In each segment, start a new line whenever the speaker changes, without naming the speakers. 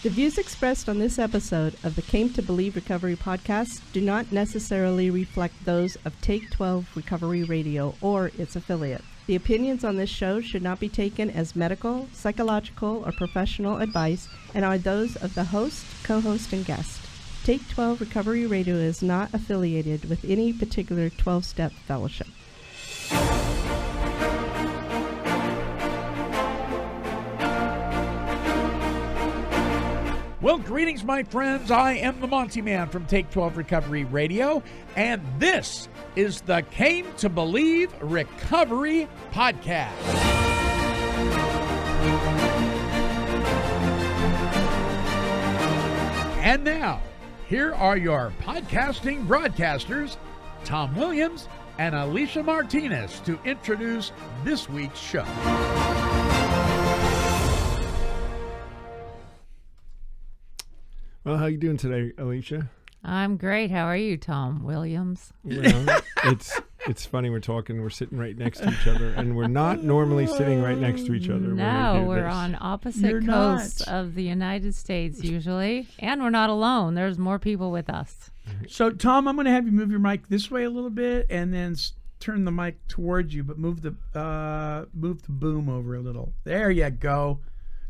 The views expressed on this episode of the Came to Believe Recovery podcast do not necessarily reflect those of Take 12 Recovery Radio or its affiliate. The opinions on this show should not be taken as medical, psychological, or professional advice and are those of the host, co-host, and guest. Take 12 Recovery Radio is not affiliated with any particular 12-step fellowship.
Well, greetings, my friends. I am the Montyman from Take 12 Recovery Radio, and this is the Came to Believe Recovery Podcast. And now, here are your podcasting broadcasters, Tom Williams and Alicia Martinez, to introduce this week's show.
Well, how you doing today, Alicia?
I'm great. How are you, Tom Williams?
Well, it's funny we're sitting right next to each other, and we're not normally sitting right next to each other.
No, we're on opposite coasts of the United States usually, and we're not alone. There's more people with us.
So, Tom, I'm going to have you move your mic this way a little bit, and then turn the mic towards you, but move the boom over a little. There you go.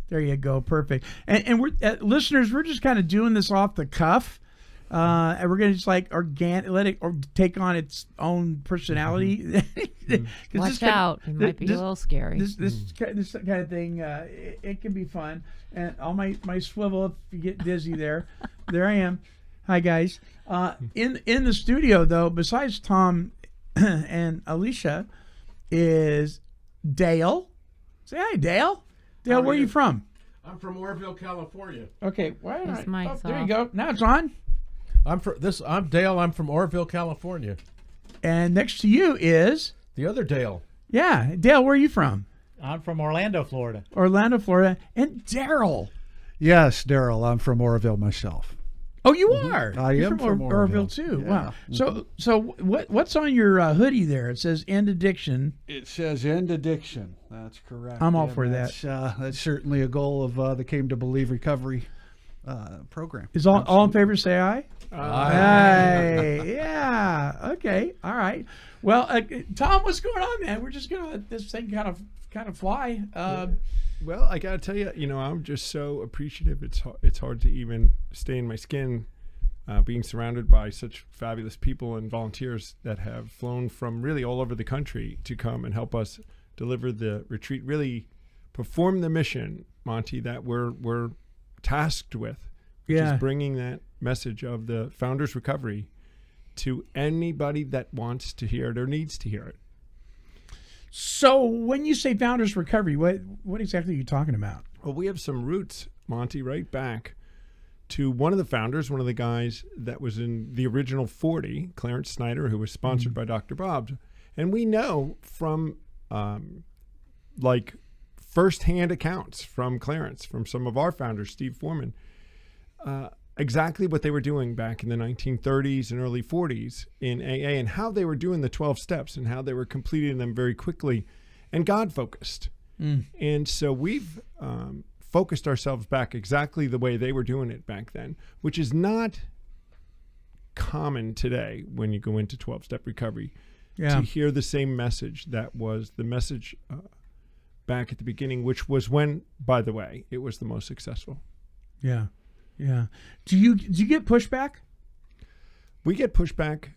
There you go. Perfect. And we're listeners, we're just kind of doing this off the cuff. And we're going to just let it or take on its own personality.
Mm-hmm. Watch out. It might be a little scary.
This kind of thing, it can be fun. And all my swivel, if you get dizzy there, there I am. Hi, guys. In the studio, though, besides Tom and Alicia, is Dale. Say hi, Dale. Dale, where are you from?
I'm from Oroville, California.
Okay, why
His
not?
mic's
There you
off.
go. Now it's on.
I'm Dale. I'm from Oroville, California.
And next to you is
The other Dale.
yeah, Dale. Where are you from?
I'm from Orlando, Florida.
Orlando, Florida. And Daryl.
Yes, Daryl. I'm from Oroville myself.
Oh, you are.
I
You're
am from
Oroville
Oroville.
too.
Yeah.
Wow. So what's on your hoodie there? It says "End Addiction."
It says end addiction. That's correct.
I'm all for that.
That's certainly a goal of the Came to Believe Recovery program.
Is all in favor say aye?
Aye.
Aye. Yeah. Okay. All right. Well, Tom, what's going on, man? We're just gonna let this thing kind of fly.
Well, I got to tell you, I'm just so appreciative. It's hard to even stay in my skin, being surrounded by such fabulous people and volunteers that have flown from really all over the country to come and help us deliver the retreat, really perform the mission, Monty, that we're tasked with, which is bringing that message of the Founders Recovery to anybody that wants to hear it or needs to hear it.
So when you say Founders Recovery, what exactly are you talking about?
Well, we have some roots, Monty, right back to one of the founders, one of the guys that was in the original 40, Clarence Snyder, who was sponsored by Dr. Bob's. And we know from firsthand accounts from Clarence, from some of our founders, Steve Foreman, exactly what they were doing back in the 1930s and early 40s in AA, and how they were doing the 12 steps and how they were completing them very quickly and God-focused. And so we've focused ourselves back exactly the way they were doing it back then, which is not common today when you go into 12-step recovery to hear the same message that was the message back at the beginning, which was when, by the way, it was the most successful.
Yeah. Yeah. Do you get pushback?
We get pushback.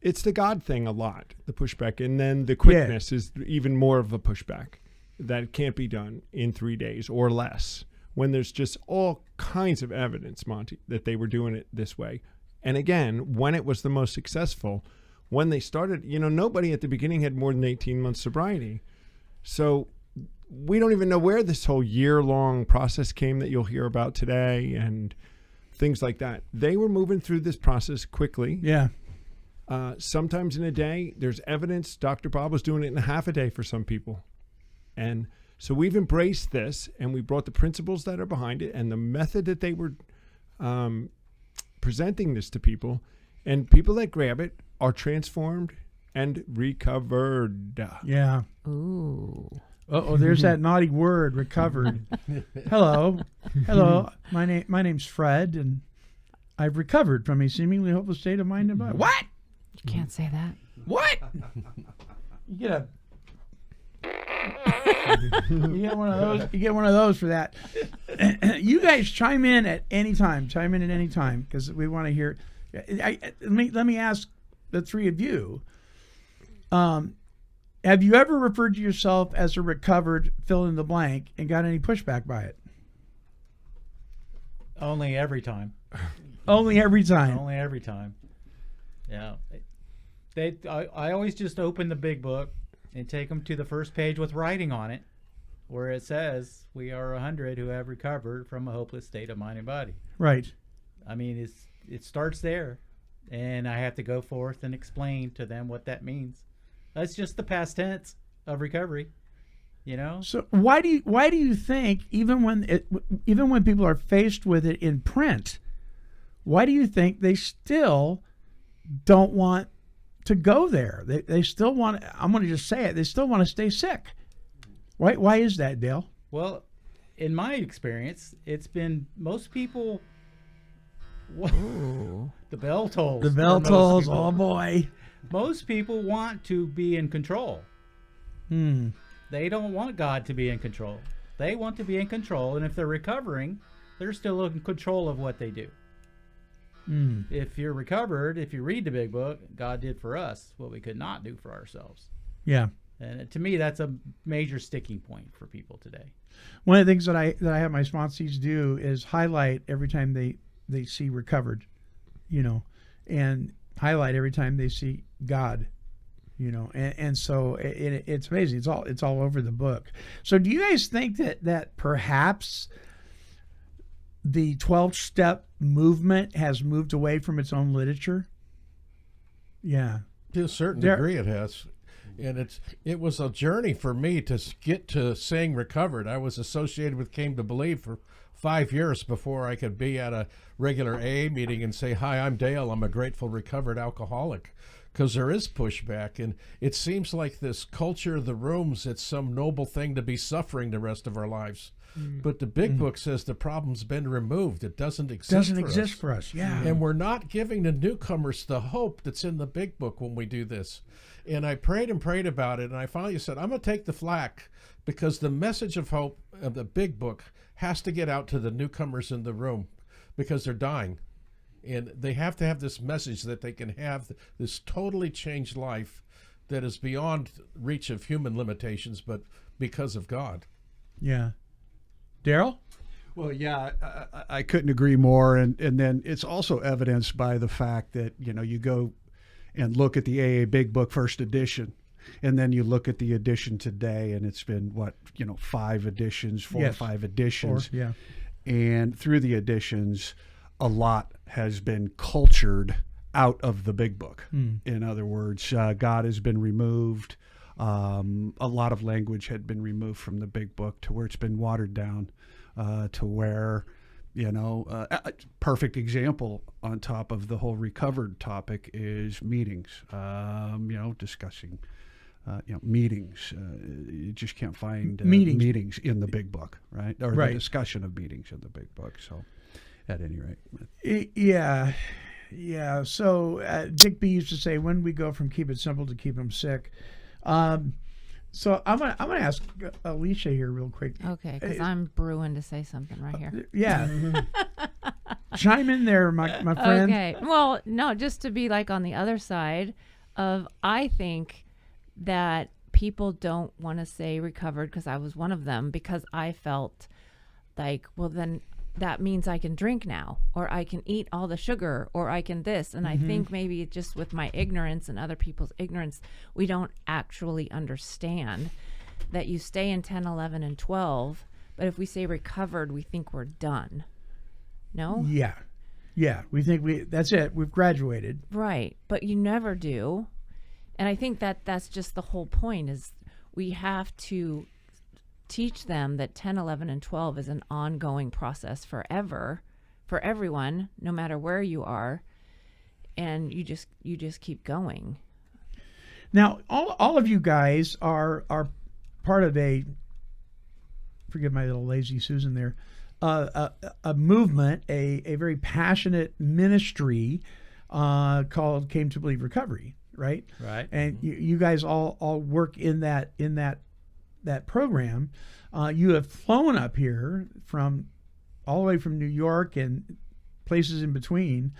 It's the God thing a lot, the pushback. And then the quickness is even more of a pushback that it can't be done in 3 days or less, when there's just all kinds of evidence, Monty, that they were doing it this way. And again, when it was the most successful, when they started, nobody at the beginning had more than 18 months sobriety. So we don't even know where this whole year-long process came that you'll hear about today and things like that. They were moving through this process quickly.
Yeah.
Sometimes in a day. There's evidence Dr. Bob was doing it in a half a day for some people. And so we've embraced this, and we brought the principles that are behind it and the method that they were presenting this to people. And people that grab it are transformed and recovered.
Yeah.
Ooh.
Uh-oh, there's that naughty word, recovered. Hello. My name's Fred, and I've recovered from a seemingly hopeless state of mind and body. What?
You can't say that.
What? You get one of those. You get one of those for that. You guys chime in at any time. Because we want to hear. Let me ask the three of you. Have you ever referred to yourself as a recovered fill in the blank and got any pushback by it?
Only every time.
Only every time.
Only every time. Yeah. I always just open the big book and take them to the first page with writing on it, where it says we are 100 who have recovered from a hopeless state of mind and body.
Right.
I mean, it starts there, and I have to go forth and explain to them what that means. That's just the past tense of recovery, you know.
So why do you think even when people are faced with it in print, why do you think they still don't want to go there? They still want. I'm going to just say it. They still want to stay sick. Why is that, Dale?
Well, in my experience, it's been most people. The bell tolls.
The bell tolls. Oh boy.
Most people want to be in control. They don't want God to be in control. They want to be in control, and if they're recovering, they're still in control of what they do. If you're recovered, if you read the big book, God did for us what we could not do for ourselves.
Yeah.
And to me, that's a major sticking point for people today.
One of the things that I have my sponsees do is highlight every time they see recovered, and highlight every time they see God, and so it's amazing. It's all over the book. So do you guys think that perhaps the 12-step movement has moved away from its own literature? Yeah.
To a certain degree it has. And it was a journey for me to get to saying recovered. I was associated with Came to Believe for 5 years before I could be at a regular AA meeting and say, "Hi, I'm Dale. I'm a grateful recovered alcoholic." Because there is pushback, and it seems like this culture of the rooms, it's some noble thing to be suffering the rest of our lives. But the big book says the problem's been removed. It doesn't exist
for us. Yeah.
And we're not giving the newcomers the hope that's in the big book when we do this. And I prayed about it, and I finally said, I'm going to take the flack, because the message of hope of the big book has to get out to the newcomers in the room, because they're dying. And they have to have this message that they can have this totally changed life that is beyond reach of human limitations, but because of God.
Yeah. Daryl?
Well, yeah, I couldn't agree more. And then it's also evidenced by the fact that, you go and look at the AA Big Book first edition, and then you look at the edition today, and it's been, 5 editions, 4 or 5 editions.
4, yeah.
And through the editions, a lot has been cultured out of the big book. In other words, God has been removed. A lot of language had been removed from the big book to where it's been watered down, to where, perfect example on top of the whole recovered topic is meetings, discussing, meetings. You just can't find meetings in the big book, right? Or the discussion of meetings in the big book. So at any rate.
Yeah. Yeah. So Dick B used to say, when we go from keep it simple to keep them sick. So I'm gonna ask Alicia here real quick.
Okay, because I'm brewing to say something right here.
Yeah. Chime in there, my friend.
Okay. Well, no, just to be like on the other side of, I think that people don't want to say recovered, because I was one of them, because I felt like, well, then that means I can drink now, or I can eat all the sugar, or I can this. And I think maybe just with my ignorance and other people's ignorance, we don't actually understand that you stay in 10, 11, and 12. But if we say recovered, we think we're done. No?
Yeah. Yeah. We think that's it. We've graduated.
Right. But you never do. And I think that's just the whole point, is we have to teach them that 10, 11, and 12 is an ongoing process forever, for everyone, no matter where you are, and you just keep going.
Now, all of you guys are part of a, forgive my little lazy Susan there, a movement, a very passionate ministry called Came to Believe Recovery, right?
Right.
And you guys all work in that program. You have flown up here from all the way from New York and places in between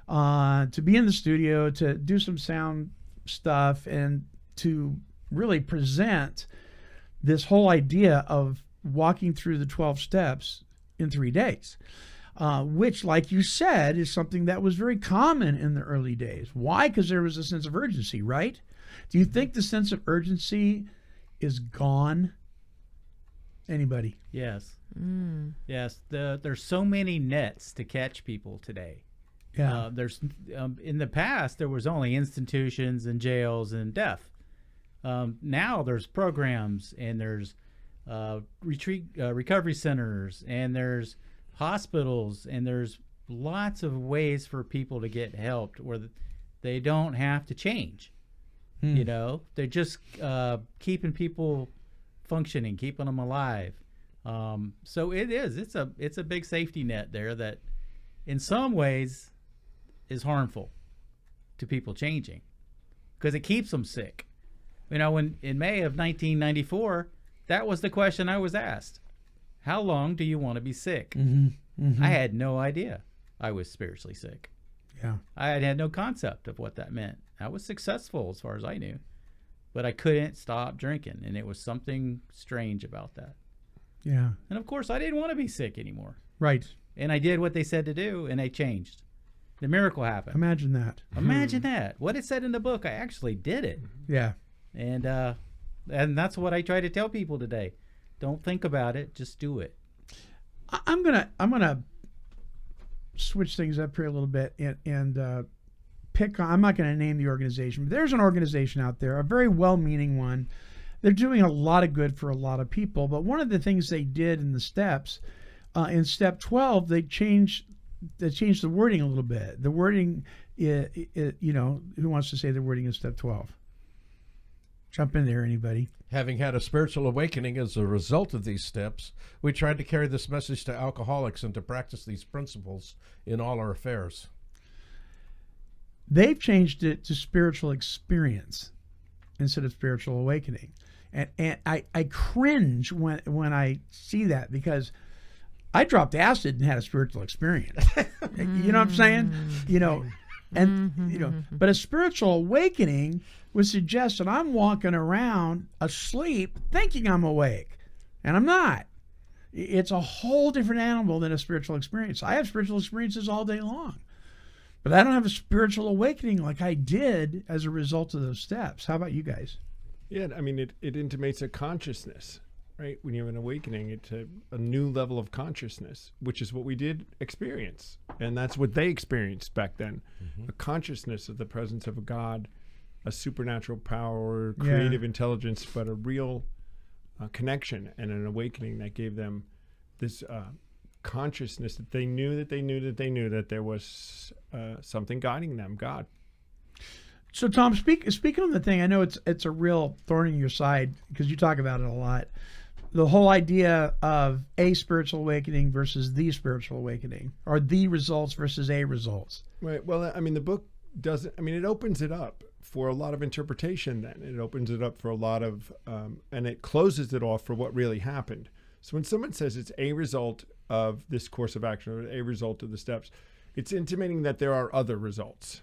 to be in the studio, to do some sound stuff, and to really present this whole idea of walking through the 12 steps in 3 days, which, like you said, is something that was very common in the early days. Why? Because there was a sense of urgency, right? Do you think the sense of urgency is gone? Anybody?
Yes. Yes. There's so many nets to catch people today.
Yeah.
There's in the past there was only institutions and jails and death. Now there's programs, and there's recovery centers, and there's hospitals, and there's lots of ways for people to get helped where they don't have to change. You know, they're just keeping people functioning, keeping them alive. So it's a big safety net there that in some ways is harmful to people changing, because it keeps them sick. You know, when in May of 1994, that was the question I was asked: how long do you want to be sick? I had no idea I was spiritually sick.
Yeah.
I had no concept of what that meant. I was successful as far as I knew, but I couldn't stop drinking, and it was something strange about that.
Yeah.
And of course, I didn't want to be sick anymore.
Right.
And I did what they said to do, and I changed. The miracle happened.
Imagine that.
Imagine that. What it said in the book, I actually did it.
Yeah.
And that's what I try to tell people today. Don't think about it, just do it.
I'm gonna switch things up here a little bit and pick on, I'm not going to name the organization, but there's an organization out there, a very well-meaning one. They're doing a lot of good for a lot of people, but one of the things they did in the steps, in step 12, they changed the wording a little bit. The wording, you know, who wants to say the wording in step 12? Jump in there, anybody.
Having had a spiritual awakening as a result of these steps, we tried to carry this message to alcoholics and to practice these principles in all our affairs.
They've changed it to spiritual experience instead of spiritual awakening. And I cringe when I see that, because I dropped acid and had a spiritual experience. You know what I'm saying? You know, and you know, but a spiritual awakening would suggest that I'm walking around asleep thinking I'm awake, and I'm not. It's a whole different animal than a spiritual experience. I have spiritual experiences all day long, but I don't have a spiritual awakening like I did as a result of those steps. How about you guys?
Yeah, I mean, it intimates a consciousness, right? When you have an awakening, it's a new level of consciousness, which is what we did experience. And that's what they experienced back then. A consciousness of the presence of a God, a supernatural power, creative intelligence, but a real connection and an awakening that gave them this consciousness that they knew that there was something guiding them, God.
So, Tom, speaking on the thing, I know it's a real thorn in your side because you talk about it a lot. The whole idea of a spiritual awakening versus the spiritual awakening, or the results versus a results.
Right. Well, I mean, the book doesn't, I mean, it opens it up for a lot of interpretation then. It opens it up for a lot of, and it closes it off for what really happened. So when someone says it's a result of this course of action or a result of the steps, it's intimating that there are other results.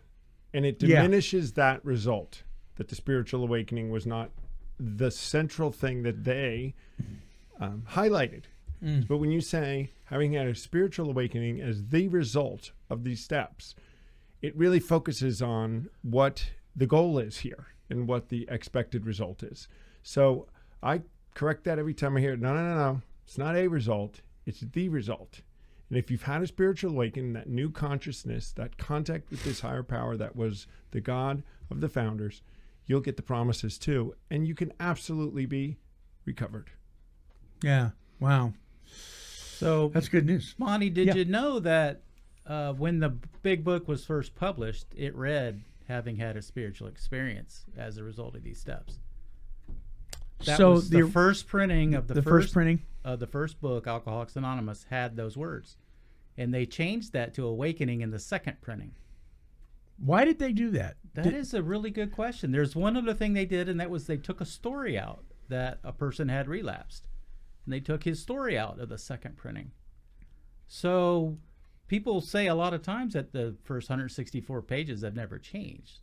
And it diminishes that result, that the spiritual awakening was not the central thing that they highlighted. But when you say having had a spiritual awakening as the result of these steps, it really focuses on what the goal is here and what the expected result is. So I correct that every time I hear it. No. It's not a result. It's the result. And if you've had a spiritual awakening, that new consciousness, that contact with this higher power that was the God of the founders, you'll get the promises too. And you can absolutely be recovered.
Yeah. Wow.
So
That's good news.
Monty, did you know that when the big book was first published, it read having had a spiritual experience as a result of these steps? That
So
was the first printing of
the first printing.
of the first book, Alcoholics Anonymous, had those words, and they changed that to Awakening in the second printing.
Why did they do that?
That is a really good question. There's one other thing they did, and that was they took a story out that a person had relapsed, and they took his story out of the second printing. So people say a lot of times that the first 164 pages have never changed,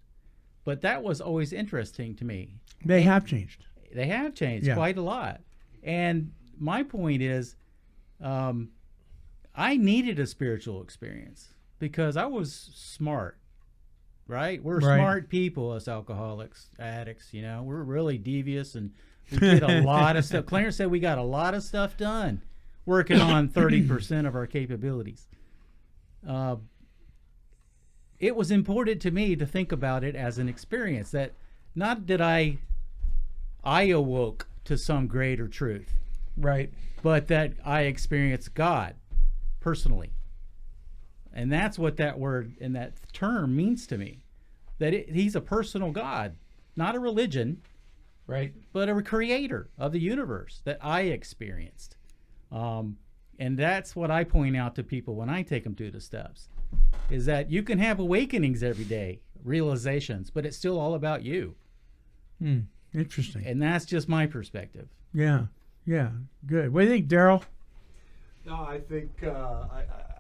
but that was always interesting to me.
They have changed.
They have changed
Yeah.
quite a lot. And my point is, I needed a spiritual experience because I was smart, right? We're
Right.
smart people as alcoholics, addicts, you know. We're really devious, and we did a lot of stuff. Clarence said we got a lot of stuff done, working on 30% of our capabilities. It was important to me to think about it as an experience, that not that I awoke to some greater truth,
Right.
but that I experienced God personally. And that's what that word and that term means to me, that he's a personal God, not a religion,
Right.
but a creator of the universe that I experienced. And that's what I point out to people when I take them through the steps, is that you can have awakenings every day, realizations, but it's still all about you.
Interesting.
And that's just my perspective.
Yeah. Yeah. Good. What do you think, Daryl?
No, I think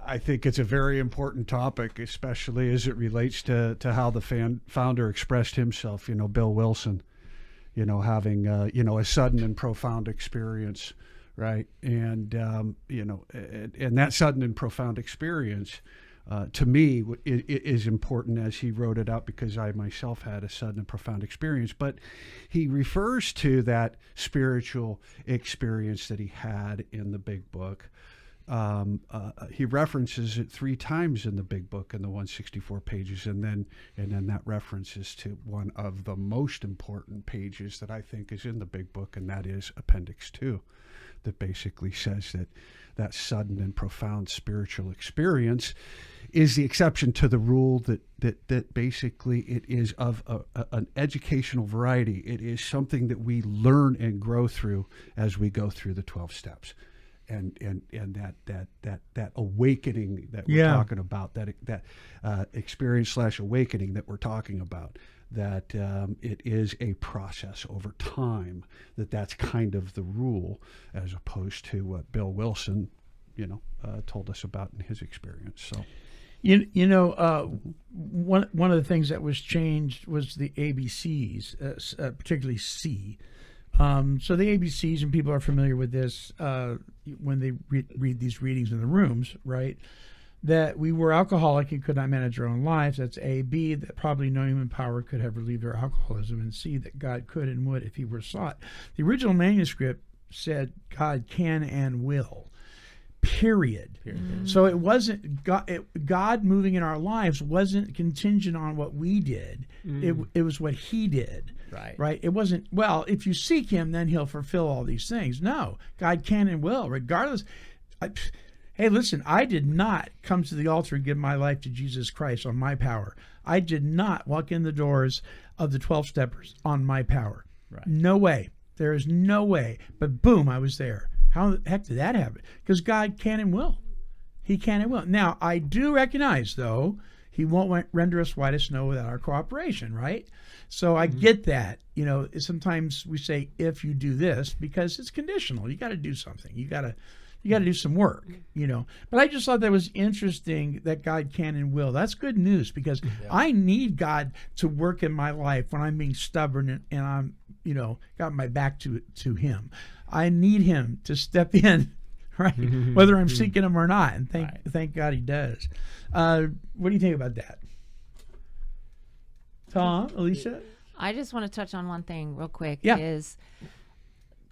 I think it's a very important topic, especially as it relates to how the founder expressed himself. You know, Bill Wilson. You know, having a sudden and profound experience, right? And and that sudden and profound experience, to me, is important as he wrote it out, because I myself had a sudden and profound experience. But he refers to that spiritual experience that he had in the Big Book. He references it 3 times in the Big Book in the 164 pages, and then that references to one of the most important pages that I think is in the Big Book, and that is Appendix 2, that basically says that sudden and profound spiritual experience is the exception to the rule, that basically it is of an educational variety. It is something that we learn and grow through as we go through the 12 steps. And that awakening that we're talking about, that experience / awakening that we're talking about, that it is a process over time, that's kind of the rule, as opposed to what Bill Wilson, told us about in his experience. So,
one of the things that was changed was the ABCs, particularly C. So the ABCs, and people are familiar with this when they read these readings in the rooms, right? That we were alcoholic and could not manage our own lives. That's A. B, that probably no human power could have relieved our alcoholism. And C, that God could and would if he were sought. The original manuscript said God can and will. Period. So it wasn't God moving in our lives wasn't contingent on what we did. It was what he did. Right. It wasn't, well, if you seek him, then he'll fulfill all these things. No, God can and will, regardless. Hey, listen, I did not come to the altar and give my life to Jesus Christ on my power. I did not walk in the doors of the 12 steppers on my power.
Right.
No way. There is no way. But boom, I was there. How the heck did that happen? Because God can and will. He can and will. Now, I do recognize, though, he won't render us white as snow without our cooperation, right? So I get that. Sometimes we say, if you do this, because it's conditional. You got to do something. You got to do some work, But I just thought that was interesting, that God can and will. That's good news, because I need God to work in my life when I'm being stubborn and I'm, got my back to him. I need him to step in, right? Whether I'm seeking him or not. And thank God he does. What do you think about that? Tom, Alicia?
I just want to touch on one thing real quick.
Yeah.
Is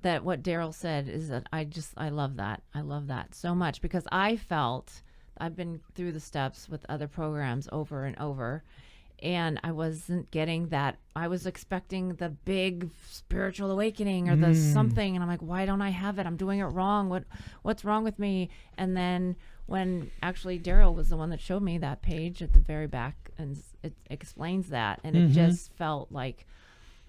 that what Daryl said, is that I love that. I love that so much, because I felt, I've been through the steps with other programs over and over, and I wasn't getting that. I was expecting the big spiritual awakening or the something, and I'm like, why don't I have it? I'm doing it wrong. What's wrong with me? And then when actually Daryl was the one that showed me that page at the very back, and it explains that, and it just felt like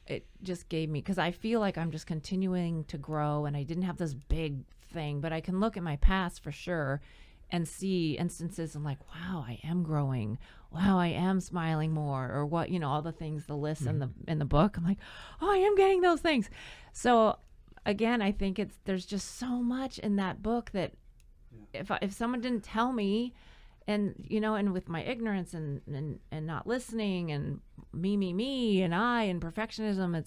it just gave me, because I feel like I'm just continuing to grow, and I didn't have this big thing, but I can look at my past for sure and see instances and like, wow, I am growing. Wow, I am smiling more, or what, all the things, the lists in the book. I'm like, oh, I am getting those things. So again, I think there's just so much in that book that if someone didn't tell me, and and with my ignorance and not listening, and me and I and perfectionism,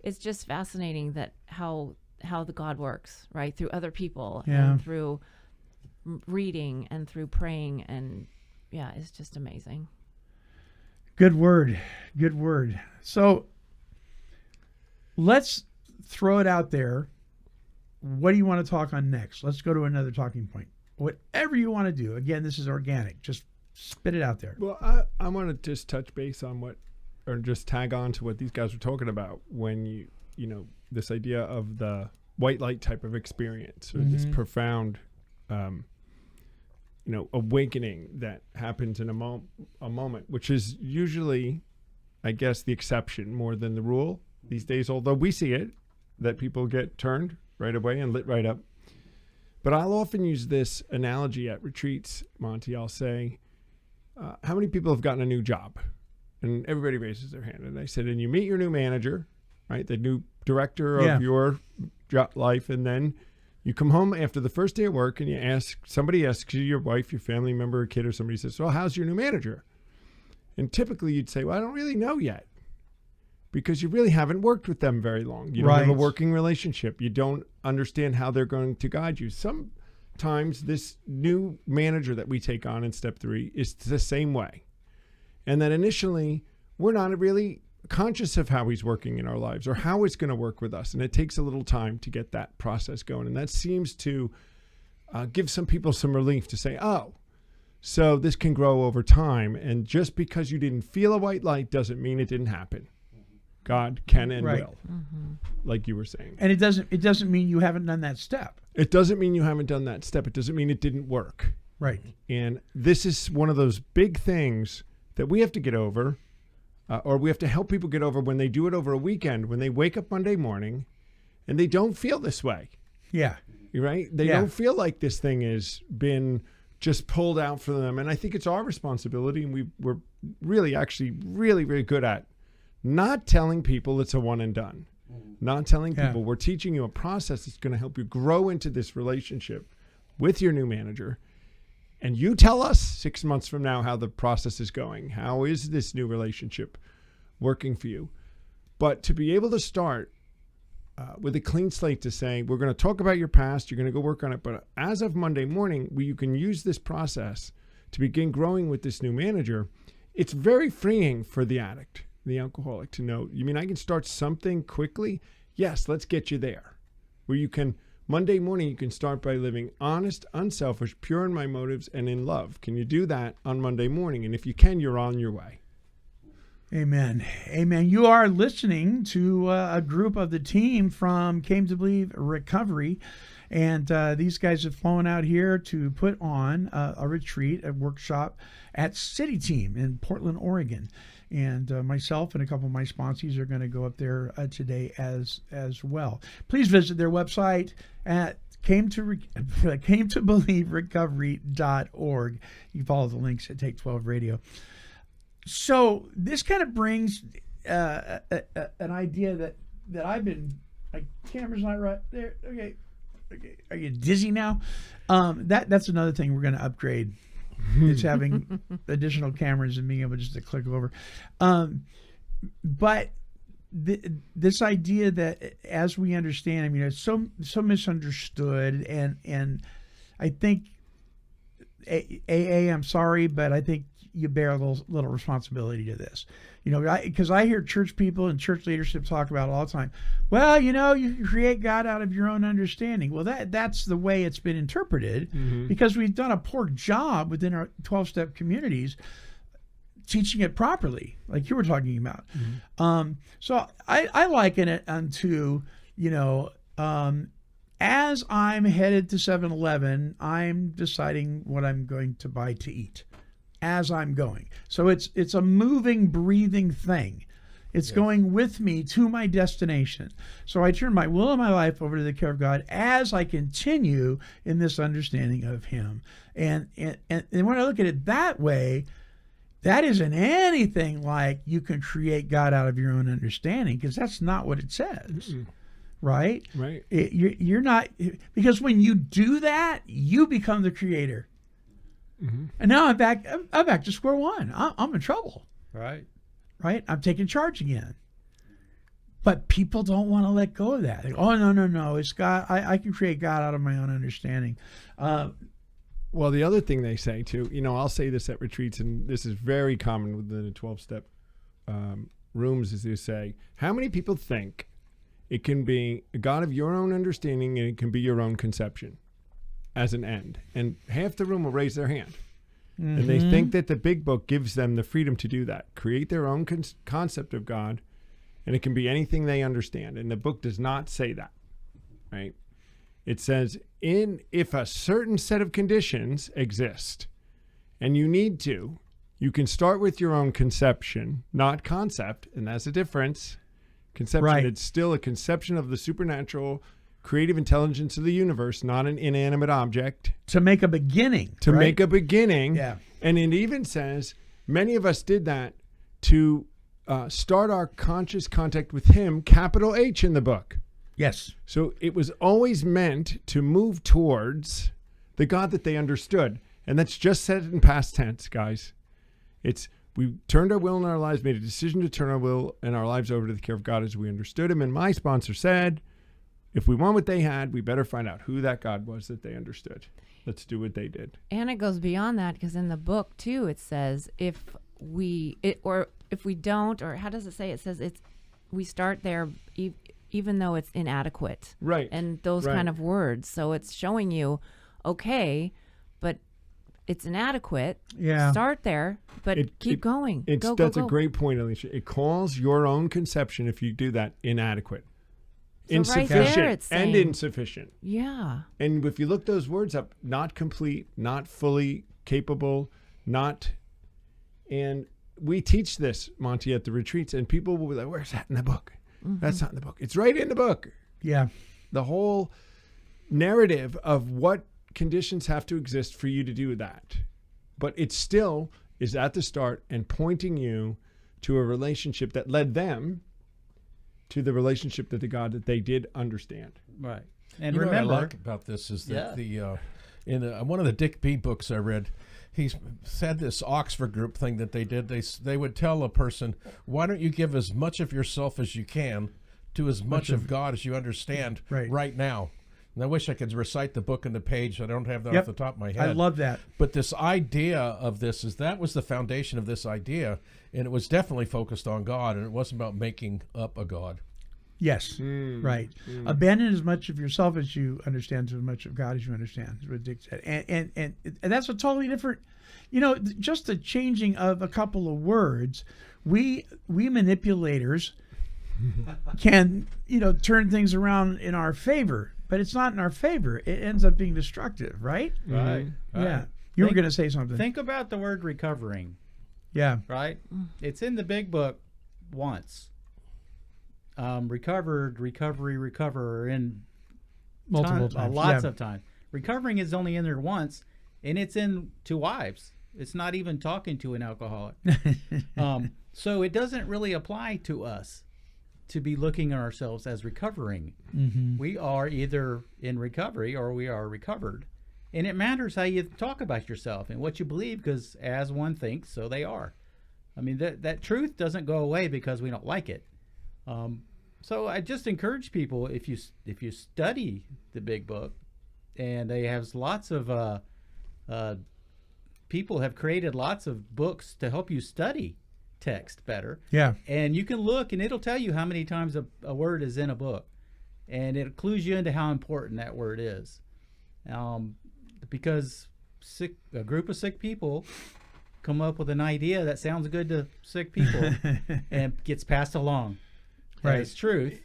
it's just fascinating that how the God works, right, through other people and through reading and through praying, and it's just amazing.
Good word. So let's throw it out there. What do you want to talk on next? Let's go to another talking point. Whatever you want to do. Again, this is organic. Just spit it out there.
Well, I want to just touch base on or just tag on to what these guys were talking about when you this idea of the white light type of experience, or this profound, awakening that happens in a moment, which is usually, I guess, the exception more than the rule these days, although we see it, that people get turned right away and lit right up. But I'll often use this analogy at retreats, Monty. I'll say, how many people have gotten a new job? And everybody raises their hand. And I said, and you meet your new manager, right? The new director of your life. And then you come home after the first day of work and somebody asks you, your wife, your family member, a kid, or somebody says, well, how's your new manager? And typically you'd say, well, I don't really know yet, because you really haven't worked with them very long. You don't have a working relationship. You don't understand how they're going to guide you. Sometimes this new manager that we take on in step 3 is the same way. And that initially we're not really conscious of how he's working in our lives or how it's going to work with us. And it takes a little time to get that process going. And that seems to give some people some relief to say, oh, so this can grow over time. And just because you didn't feel a white light doesn't mean it didn't happen. God can and will, like you were saying.
And it doesn't mean you haven't done that step.
It doesn't mean you haven't done that step. It doesn't mean it didn't work.
Right.
And this is one of those big things that we have to get over, or we have to help people get over when they do it over a weekend, when they wake up Monday morning and they don't feel this way.
Yeah.
Right? They don't feel like this thing has been just pulled out for them. And I think it's our responsibility, and we're really, actually really, really good at not telling people it's a one and done. Not telling people we're teaching you a process that's going to help you grow into this relationship with your new manager. And you tell us 6 months from now how the process is going. How is this new relationship working for you? But to be able to start with a clean slate to say, we're going to talk about your past, you're going to go work on it. But as of Monday morning, you can use this process to begin growing with this new manager. It's very freeing for the addict, the alcoholic, to know, you mean I can start something quickly? Yes, let's get you there. Where you can, Monday morning, you can start by living honest, unselfish, pure in my motives, and in love. Can you do that on Monday morning? And if you can, you're on your way.
Amen. Amen. You are listening to a group of the team from Came to Believe Recovery. And these guys have flown out here to put on a retreat, a workshop at City Team in Portland, Oregon. And myself and a couple of my sponsees are going to go up there today as well. Please visit their website at cametobelieverecovery.org. You can follow the links at Take 12 Radio. So this kind of brings an idea that I've been, my camera's not right there. Okay. Are you dizzy now? That's another thing we're going to upgrade. It's having additional cameras and being able just to click over. But this idea that, as we understand, I mean, it's so misunderstood, and I think AA, I'm sorry, but I think you bear a little responsibility to this. You know, because I hear church people and church leadership talk about it all the time. Well, you know, you can create God out of your own understanding. Well, that's the way it's been interpreted, because we've done a poor job within our 12-step communities teaching it properly, like you were talking about. So I liken it unto, you know, as I'm headed to 7-Eleven, I'm deciding what I'm going to buy to eat as I'm going. So it's a moving, breathing thing. It's going with me to my destination. So I turn my will and my life over to the care of God as I continue in this understanding of Him. And when I look at it that way, that isn't anything like you can create God out of your own understanding, because that's not what it says. Right?
Right.
You're not, because when you do that, you become the creator. And now I'm back to square one. I'm in trouble.
Right.
Right? I'm taking charge again. But people don't want to let go of that. They go, oh, no. It's God. I can create God out of my own understanding.
Well, the other thing they say too, I'll say this at retreats, and this is very common within the 12-step rooms, is they say, how many people think it can be a God of your own understanding and it can be your own conception as an end? And half the room will raise their hand. And they think that the big book gives them the freedom to do that, create their own concept of God, and it can be anything they understand. And the book does not say that, right? It says, if a certain set of conditions exist and you need to, you can start with your own conception, not concept, and that's the difference. Conception,
Right.
It's still a conception of the supernatural creative intelligence of the universe, not an inanimate object.
To make a beginning.
To
right?
make a beginning.
Yeah.
And it even says many of us did that to start our conscious contact with Him, capital H in the book.
Yes.
So it was always meant to move towards the God that they understood. And that's just said in past tense, guys. We turned our will and our lives, made a decision to turn our will and our lives over to the care of God as we understood Him. And my sponsor said, if we want what they had, we better find out who that God was that they understood. Let's do what they did.
And it goes beyond that, because in the book too, it says if we don't, or how does it say? It says we start there even though it's inadequate.
Right.
And those
Right.
kind of words. So it's showing you, okay, but it's inadequate.
Yeah.
Start there, but keep going.
That's
go.
a great point, Alicia. It calls your own conception, if you do that, inadequate.
So right
Insufficient
there it's
and
saying-
insufficient.
Yeah.
And if you look those words up, not complete, not fully capable, and we teach this, Monty, at the retreats, and people will be like, where's that in the book? That's not in the book. It's right in the book.
Yeah.
The whole narrative of what conditions have to exist for you to do that. But it still is at the start and pointing you to a relationship that led them to the relationship that the God that they did understand.
Right. And
You know
remember,
what I like about this is that in one of the Dick B books I read, he's said this Oxford group thing that they did. They would tell a person, why don't you give as much of yourself as you can to as much of God as you understand right now. And I wish I could recite the book and the page. I don't have that off the top of my head.
I love that.
But this idea of this that was the foundation of this idea, and it was definitely focused on God, and it wasn't about making up a God.
Yes, right. Abandon as much of yourself as you understand, to as much of God as you understand, is what Dick said. And that's a totally different, just the changing of a couple of words. We manipulators can, turn things around in our favor, but it's not in our favor. It ends up being destructive, right?
right?
Yeah. You were going to say something.
Think about the word recovering.
Yeah.
Right? It's in the big book once. Recovered, recovery, recover, in
Multiple times.
lots of times. Recovering is only in there once, and it's in to wives. It's not even talking to an alcoholic. So it doesn't really apply to us to be looking at ourselves as recovering. We are either in recovery or we are recovered. And it matters how you talk about yourself and what you believe, because as one thinks, so they are. I mean, that truth doesn't go away because we don't like it. So I just encourage people, if you study the big book, and they have lots of people have created lots of books to help you study text better.
Yeah.
And you can look, and it'll tell you how many times a word is in a book, and it clues you into how important that word is. Because a group of sick people come up with an idea that sounds good to sick people and gets passed along.
Right.
It's truth,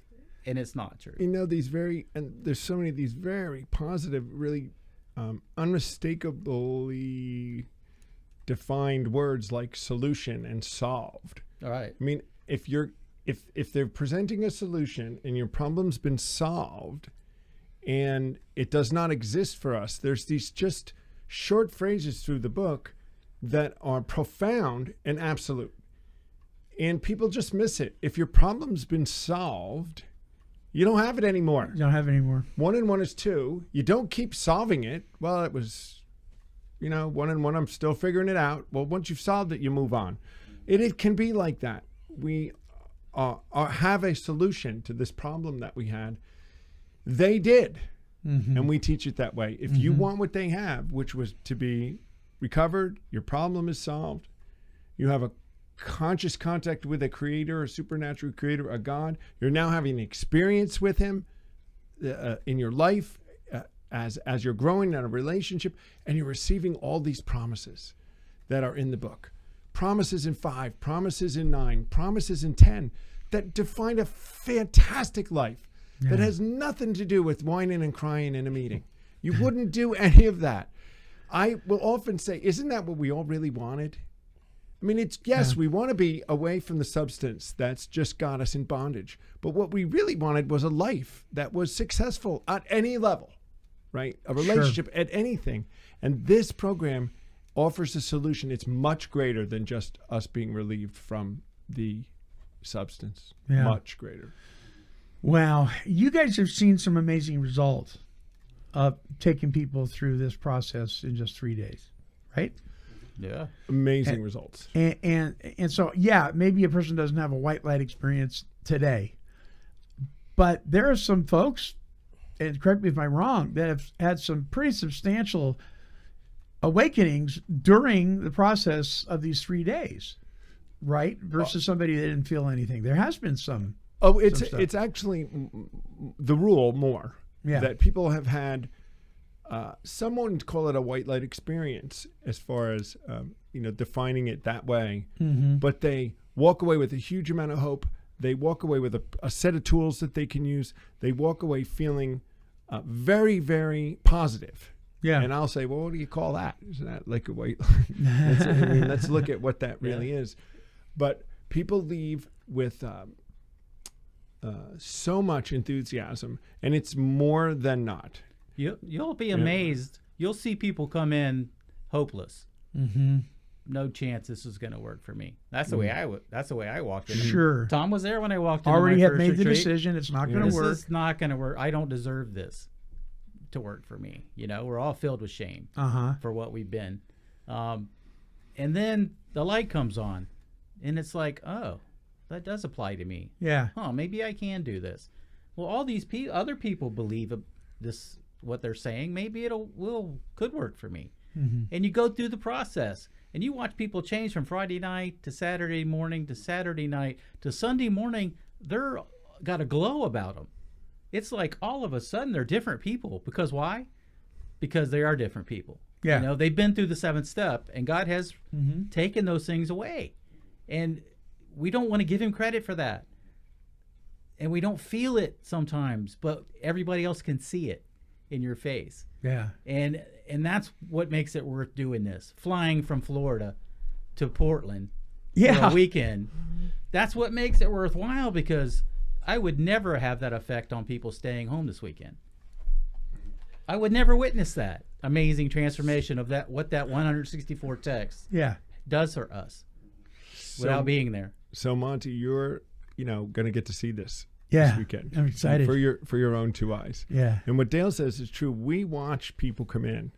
and it's not true.
There's so many of these very positive, really unmistakably defined words like solution and solved.
All right.
I mean, if you're if they're presenting a solution and your problem's been solved and it does not exist for us, there's these just short phrases through the book that are profound and absolute. And people just miss it. If your problem's been solved, you don't have it anymore.
You don't have any more.
1 and 1 is 2. You don't keep solving it. Well, it was, 1 and 1, I'm still figuring it out. Well, once you've solved it, you move on. It can be like that. We have a solution to this problem that we had. They did. And we teach it that way. If you want what they have, which was to be recovered, your problem is solved, you have a conscious contact with a creator, a supernatural creator, a God, you're now having an experience with him in your life as you're growing in a relationship, and you're receiving all these promises that are in the book. Promises in 5, promises in 9, promises in 10 that define a fantastic life that has nothing to do with whining and crying in a meeting. You wouldn't do any of that. I will often say, isn't that what we all really wanted? I mean, we want to be away from the substance that's just got us in bondage. But what we really wanted was a life that was successful at any level, right? A relationship at anything. And this program offers a solution. It's much greater than just us being relieved from the substance. Much greater.
Wow. You guys have seen some amazing results of taking people through this process in just 3 days, right?
Yeah.
Amazing results.
And so, maybe a person doesn't have a white light experience today, but there are some folks, and correct me if I'm wrong, that have had some pretty substantial awakenings during the process of these 3 days, right? Versus somebody that didn't feel anything. There has been some.
Oh, it's actually the rule more.
Yeah.
That people have had, someone would call it a white light experience as far as, defining it that way. But they walk away with a huge amount of hope. They walk away with a set of tools that they can use. They walk away feeling very, very positive.
Yeah.
And I'll say, well, what do you call that? Isn't that like a white light? Let's look at what that really is. But people leave with so much enthusiasm, and it's more than not.
You'll be amazed. You'll see people come in hopeless. No chance this is going to work for me. That's the way that's the way I walked in.
Sure.
Tom was there when I walked in.
Already
my
had
first
made the
retreat.
decision. It's not going to work.
This is not going to work. I don't deserve this to work for me. We're all filled with shame for what we've been. And then the light comes on, and it's like, oh, that does apply to me.
Yeah.
Oh, maybe I can do this. Well, all these other people believe this, what they're saying. Maybe could work for me. And you go through the process, and you watch people change from Friday night to Saturday morning to Saturday night to Sunday morning. They're got a glow about them. It's like all of a sudden they're different people. Because why? Because they are different people.
Yeah.
They've been through the 7th step, and God has taken those things away. And we don't want to give him credit for that. And we don't feel it sometimes, but everybody else can see it in your face.
Yeah.
And that's what makes it worth doing this. Flying from Florida to Portland for a weekend. That's what makes it worthwhile, because I would never have that effect on people staying home this weekend. I would never witness that amazing transformation of what that 164 texts does for us without being there.
So Monty, you're going to get to see this
this
weekend.
I'm excited
for your own 2 eyes.
Yeah.
And what Dale says is true. We watch people come in,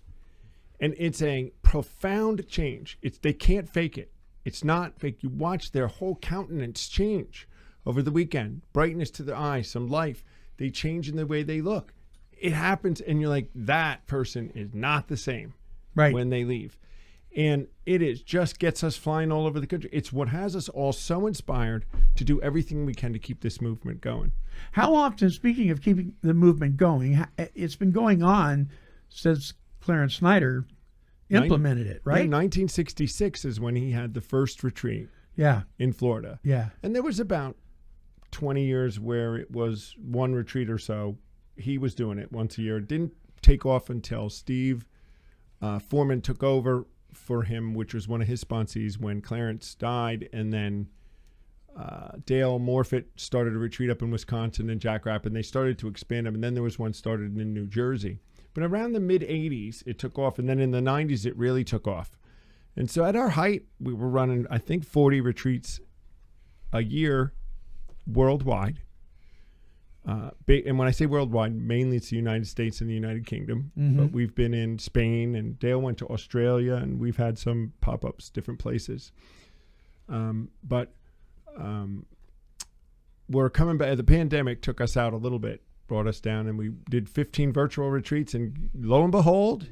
and it's a profound change. They can't fake it. It's not fake. You watch their whole countenance change over the weekend. Brightness to their eyes, some life. They change in the way they look. It happens, and you're like, that person is not the same when they leave. And it just gets us flying all over the country. It's what has us all so inspired to do everything we can to keep this movement going.
How often, speaking of keeping the movement going, it's been going on since Clarence Snyder implemented it, right?
Yeah, 1966 is when he had the first retreat in Florida.
Yeah.
And there was about 20 years where it was one retreat or so. He was doing it once a year. It didn't take off until Steve Foreman took over for him, which was one of his sponsees when Clarence died, and then Dale Morfitt started a retreat up in Wisconsin and Jack Rapp, and they started to expand them. And then there was one started in New Jersey. But around the mid 80s, it took off. And then in the 90s, it really took off. And so at our height, we were running, I think, 40 retreats a year worldwide. And when I say worldwide, mainly it's the United States and the United Kingdom.
Mm-hmm.
But we've been in Spain, and Dale went to Australia, and we've had some pop-ups, different places. We're coming back. The pandemic took us out a little bit, brought us down, and we did 15 virtual retreats, and lo and behold,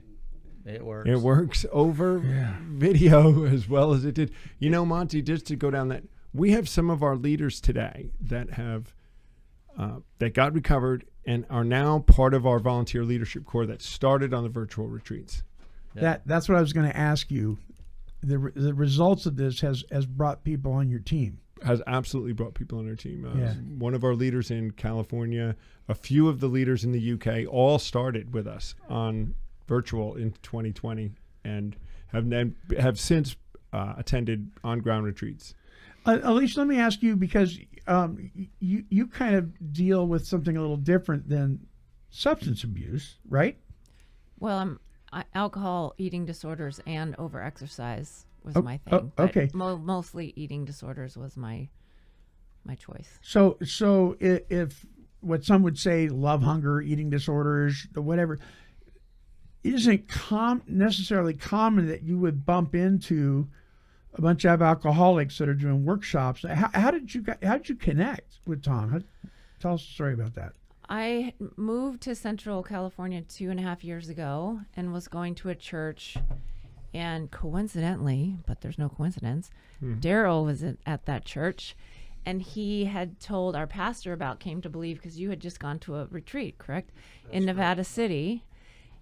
It works.
it works over video as well as it did. You know, Monty, just to go down that, we have some of our leaders today that have that got recovered and are now part of our volunteer leadership corps that started on the virtual retreats.
That's what I was going to ask you. The results of this has brought people on your team.
Has absolutely brought people on our team.
Yeah.
One of our leaders in California, a few of the leaders in the UK, all started with us on virtual in 2020 and have since attended on-ground retreats.
Alicia, let me ask you, because you kind of deal with something a little different than substance abuse, right?
Well, alcohol, eating disorders, and overexercise was my thing.
Okay.
Mostly eating disorders was my choice.
So if what some would say love hunger, eating disorders, whatever, it isn't necessarily common that you would bump into a bunch of alcoholics that are doing workshops. How did you connect with Tom? Tell us a story about that.
I moved to Central California 2.5 years ago and was going to a church, and coincidentally, but there's no coincidence, Daryl was at that church, and he had told our pastor about Came to Believe, because you had just gone to a retreat, correct? In Nevada City.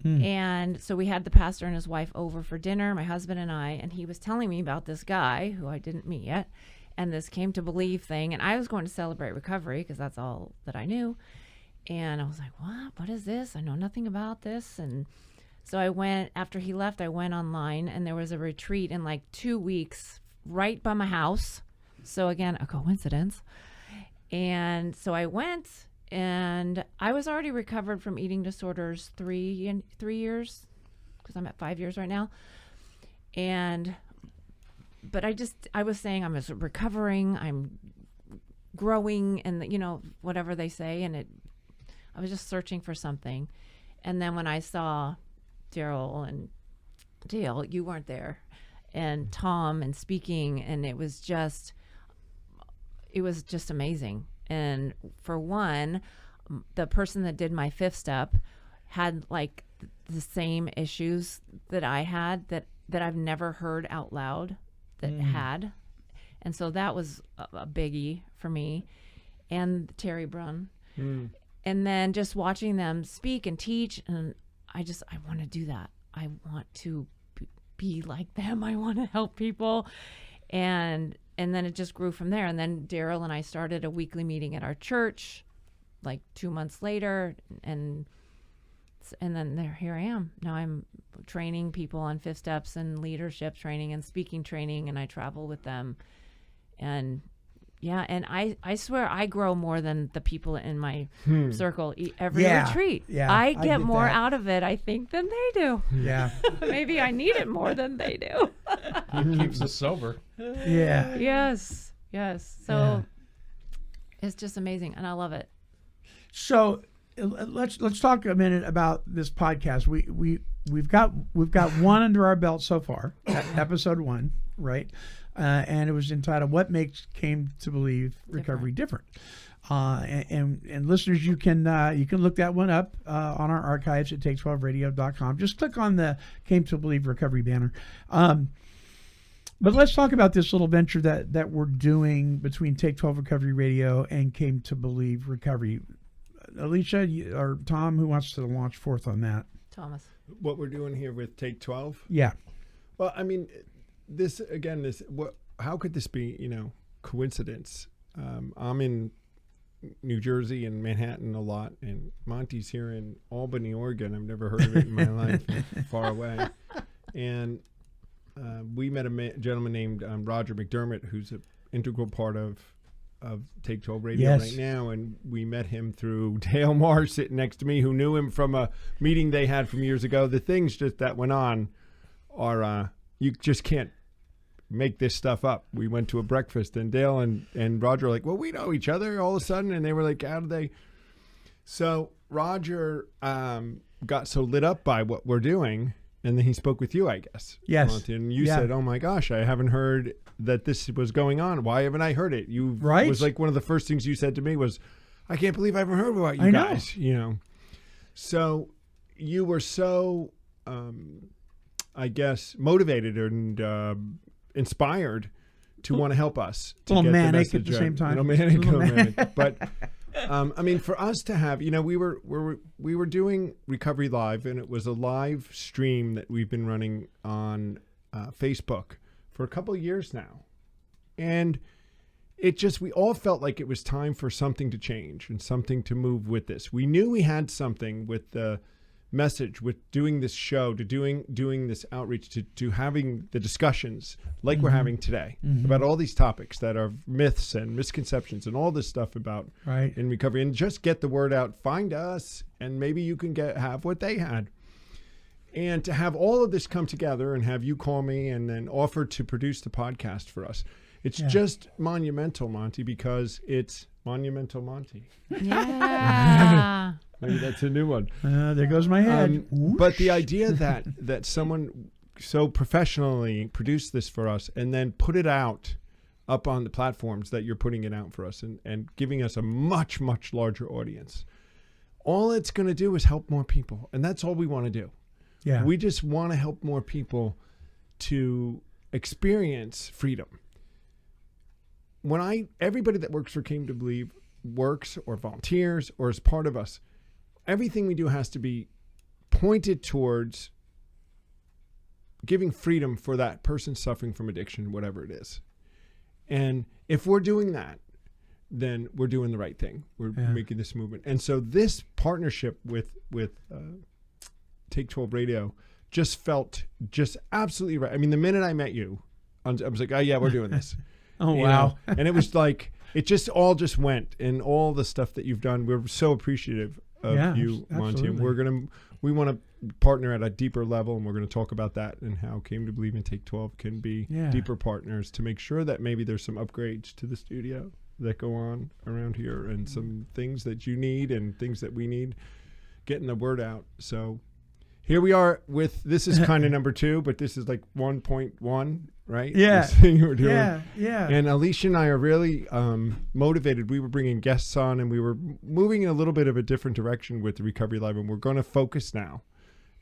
And so we had the pastor and his wife over for dinner, my husband and I, and he was telling me about this guy who I didn't meet yet, and this Came to Believe thing, and I was going to celebrate recovery because that's all that I knew. And I was like, what is this? I know nothing about this. And so I went, after he left, I went online, and there was a retreat in like 2 weeks right by my house. So again, a coincidence. And so I went, and I was already recovered from eating disorders 3 years, because I'm at 5 years right now. But I was saying I'm recovering, I'm growing, and whatever they say. And I was just searching for something. And then when I saw Daryl and Dale, you weren't there, and Tom, and speaking, and it was just amazing. And for one, the person that did my 5th step had like the same issues that I had that I've never heard out loud that had. And so that was a biggie for me. And Terry Brunn. And then just watching them speak and teach, and I want to do that. I want to be like them. I want to help people. And then it just grew from there. And then Daryl and I started a weekly meeting at our church like 2 months later. And then here I am. Now I'm training people on 5th steps and leadership training and speaking training, and I travel with them. And yeah, and I swear I grow more than the people in my circle every retreat.
Yeah,
I get more
that.
out of it, I think, than they do.
Yeah.
Maybe I need it more than they do.
It keeps us sober.
Yeah.
Yes. So it's just amazing, and I love it.
So let's talk a minute about this podcast. We've got one under our belt so far, episode 1, right? And it was entitled "What Makes Came to Believe Recovery Different." And listeners, you can look that one up on our archives at take12radio.com. Just click on the Came to Believe Recovery banner. But let's talk about this little venture that we're doing between Take 12 Recovery Radio and Came to Believe Recovery. Alicia or Tom, who wants to launch forth on that?
Thomas.
What we're doing here with Take 12?
Yeah.
Well, I mean, how could this be, coincidence? I'm in New Jersey and Manhattan a lot, and Monty's here in Albany, Oregon. I've never heard of it in my life, far away. And we met a gentleman named Roger McDermott, who's an integral part of Take 12 Radio
Yes.
right now, and we met him through Dale Marr sitting next to me, who knew him from a meeting they had from years ago. The things just that went on are you just can't make this stuff up. We went to a breakfast, and Dale and Roger were like, well, we know each other all of a sudden, and they were like, how do they? So Roger got so lit up by what we're doing, and then he spoke with you, I guess.
Yes.
Monty, and you
Yeah.
said, oh my gosh, I haven't heard that this was going on. Why haven't I heard it? You
Right.
was like one of the first things you said to me was, I can't believe I haven't heard about you
I know.
guys. You know, you were so, I guess, motivated and inspired to want to help us. To
A little
get
manic
message
at the
out.
same time.
A little manic.
manic.
But I mean, for us to have, you know, we were doing Recovery Live, and it was a live stream that we've been running on Facebook for a couple of years now, and we all felt like it was time for something to change and something to move with this. We knew we had something with the message, with doing this show, to doing this outreach, to having the discussions like we're having today about all these topics that are myths and misconceptions and all this stuff about
Right.
in recovery, and just get the word out. Find us, and maybe you can have what they had. And to have all of this come together and have you call me and then offer to produce the podcast for us, it's just monumental, Monty, because it's Monumental Monty.
Yeah.
Maybe that's a new one.
There goes my head.
But the idea that someone so professionally produced this for us and then put it out up on the platforms that you're putting it out for us, and giving us a much, much larger audience, all it's going to do is help more people. And that's all we want to do.
Yeah.
We just want to help more people to experience freedom. Everybody that works for Came to Believe works or volunteers or is part of us, everything we do has to be pointed towards giving freedom for that person suffering from addiction, whatever it is. And if we're doing that, then we're doing the right thing. We're making this movement. And so this partnership with Take 12 Radio just felt just absolutely right. I mean, the minute I met you, I was like, oh yeah, we're doing this.
Oh,
You
wow.
know? And it was like, it just all just went, and all the stuff that you've done. We're so appreciative of you, Monty. And we want to partner at a deeper level, and we're going to talk about that and how Came to Believe and Take 12 can be deeper partners to make sure that maybe there's some upgrades to the studio that go on around here, and some things that you need and things that we need, getting the word out. So here we are this is kind of number 2, but this is like 1.1, right?
Yeah.
This thing we're doing.
Yeah.
And Alicia and I are really motivated. We were bringing guests on, and we were moving in a little bit of a different direction with the Recovery Live, and we're going to focus now.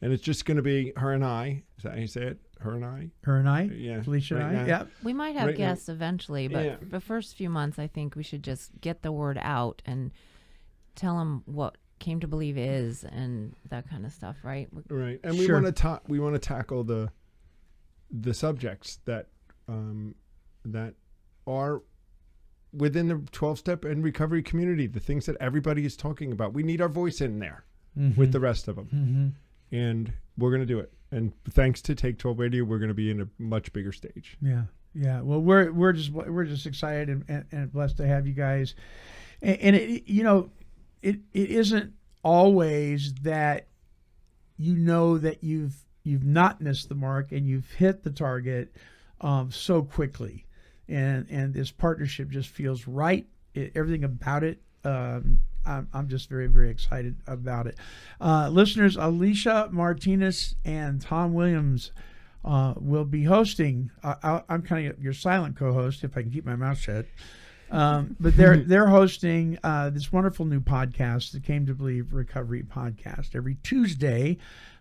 And it's just going to be her and I. Is that how you say it? Her and I?
Her and I?
Yeah.
Felicia
Right
and I?
now.
Yeah.
We might have
Right now.
guests eventually, but
Yeah.
the first few months, I think we should just get the word out and tell them what Came to Believe is and that kind of stuff, right?
Right. And we
Sure.
want to tackle the subjects that that are within the 12-step and recovery community, the things that everybody is talking about. We need our voice in there with the rest of them. And we're going to do it. And thanks to Take 12 Radio, we're going to be in a much bigger stage.
Yeah. Yeah. Well, we're just excited and blessed to have you guys. And it, you know, it isn't always that you know that you've not missed the mark and you've hit the target so quickly, and this partnership just feels right. Everything about it, I'm just very, very excited about it. Listeners, Alicia Martinez and Tom Williams will be hosting. I'm kind of your silent co-host if I can keep my mouth shut. But they're hosting this wonderful new podcast, the Came to Believe Recovery Podcast, every Tuesday,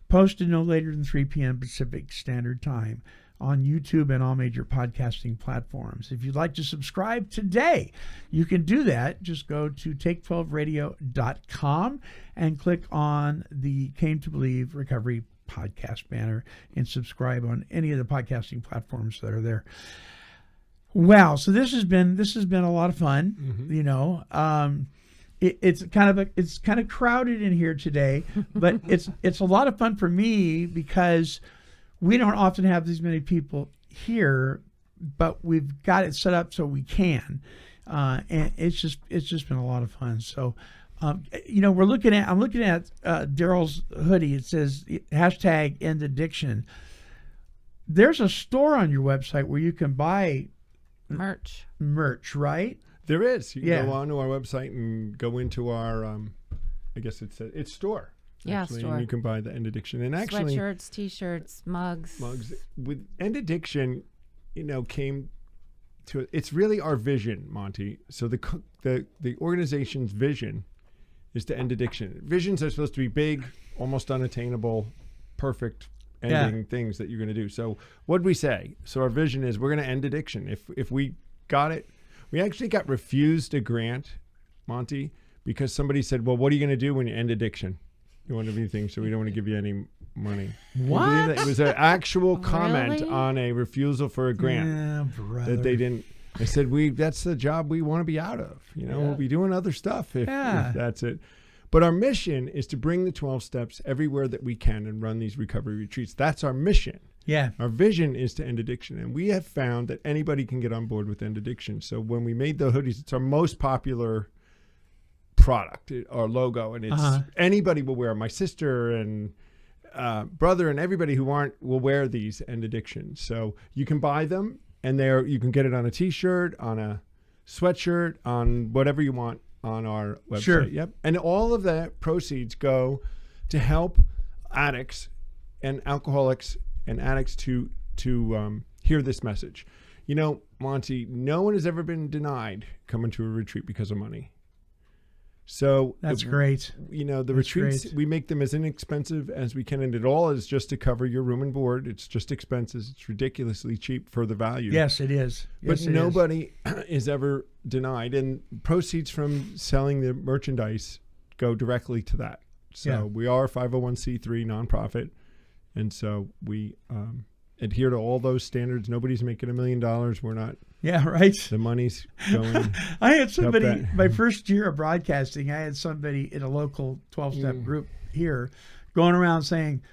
posted no later than 3 p.m. Pacific Standard Time on YouTube and all major podcasting platforms. If you'd like to subscribe today, you can do that. Just go to take12radio.com and click on the Came to Believe Recovery Podcast banner and subscribe on any of the podcasting platforms that are there. Wow, so this has been a lot of fun. You know, it's kind of crowded in here today, but it's a lot of fun for me because we don't often have these many people here, but we've got it set up so we can. And it's just been a lot of fun. So, I'm looking at Daryl's hoodie. It says #end addiction. There's a store on your website where you can buy
Merch.
right?
There is. You can
Yeah.
go onto our website and go into our, I guess it's store.
Yeah,
actually,
store.
And you can buy the End Addiction. And actually,
Sweatshirts, T-shirts, mugs.
with End Addiction, came to, it's really our vision, Monty. So the organization's vision is to end addiction. Visions are supposed to be big, almost unattainable, perfect ending things that you're going to do. So what'd we say? So our vision is we're going to end addiction. If we got it, we actually got refused a grant, Monty, because somebody said, well, what are you going to do when you end addiction? You want to be things, so we don't want to give you any money.
What?
Can you believe that? It was an actual comment
Really?
on a refusal for a grant
Yeah, brother.
that they didn't. They said, that's the job we want to be out of. We'll be doing other stuff if that's it. But our mission is to bring the 12 steps everywhere that we can and run these recovery retreats. That's our mission.
Yeah.
Our vision is to end addiction. And we have found that anybody can get on board with end addiction. So when we made the hoodies, it's our most popular product, our logo. And it's anybody will wear them. My sister and brother and everybody who aren't will wear these end addiction. So you can buy them and you can get it on a T-shirt, on a sweatshirt, on whatever you want. On our website.
Sure.
Yep. And all of the proceeds go to help addicts and alcoholics and addicts to hear this message. Monty, no one has ever been denied coming to a retreat because of money. So
That's great.
The
That's
retreats,
great.
we make them as inexpensive as we can, and it all is just to cover your room and board. It's just expenses. It's ridiculously cheap for the value.
Yes, it is.
But nobody is ever denied, and proceeds from selling the merchandise go directly to that. So we are a 501c3 nonprofit, and so we adhere to all those standards. Nobody's making $1 million. We're not.
Yeah, right.
The money's going.
I had somebody, my first year of broadcasting, I had somebody in a local 12-step group here going around saying,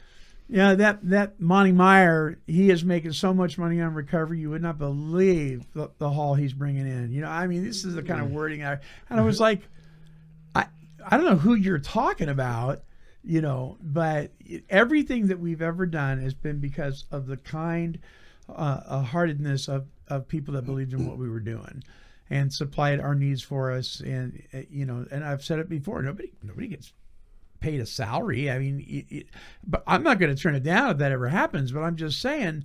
that Monty Meyer, he is making so much money on recovery, you would not believe the haul he's bringing in. This is the kind of wording. And I was like, I don't know who you're talking about, but everything that we've ever done has been because of the kind heartedness of people that believed in what we were doing and supplied our needs for us. And, and I've said it before, nobody gets paid a salary. But I'm not going to turn it down if that ever happens, but I'm just saying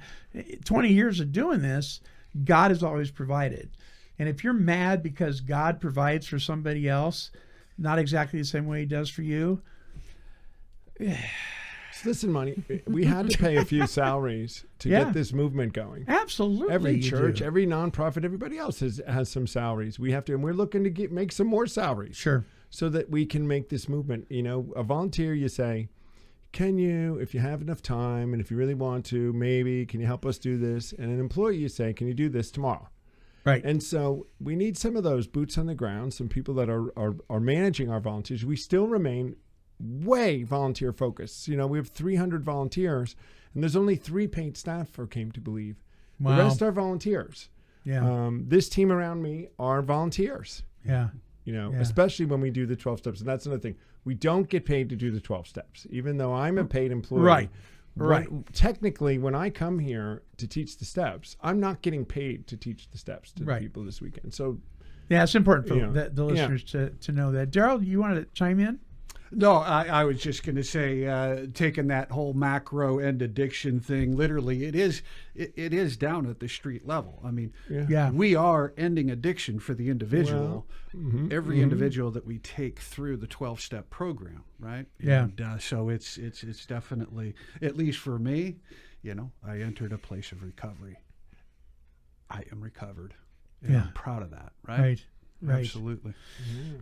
20 years of doing this, God has always provided. And if you're mad because God provides for somebody else, not exactly the same way he does for you.
Listen, Monty, we had to pay a few salaries to get this movement going.
Absolutely.
Every church, every nonprofit, everybody else has some salaries. We have to, and we're looking to make some more salaries.
Sure.
So that we can make this movement. A volunteer, you say, can you, if you have enough time and if you really want to, maybe, can you help us do this? And an employee, you say, can you do this tomorrow?
Right.
And so we need some of those boots on the ground, some people that are managing our volunteers. We still remain way volunteer focused. We have 300 volunteers and there's only 3 paid staff for Came to Believe.
Wow.
The rest are volunteers.
Yeah.
This team around me are volunteers.
Yeah.
Especially when we do the 12 steps. And that's another thing. We don't get paid to do the 12 steps, even though I'm a paid employee.
Right.
Technically, when I come here to teach the steps, I'm not getting paid to teach the steps to the people this weekend. So,
it's important for the listeners to know that. Daryl, you want to chime in?
No, I was just going to say, taking that whole macro end addiction thing, literally, it is down at the street level. We are ending addiction for the individual, every individual that we take through the 12-step program, right?
Yeah.
And so it's definitely, at least for me, I entered a place of recovery. I am recovered. And I'm proud of that, right?
Right.
Absolutely.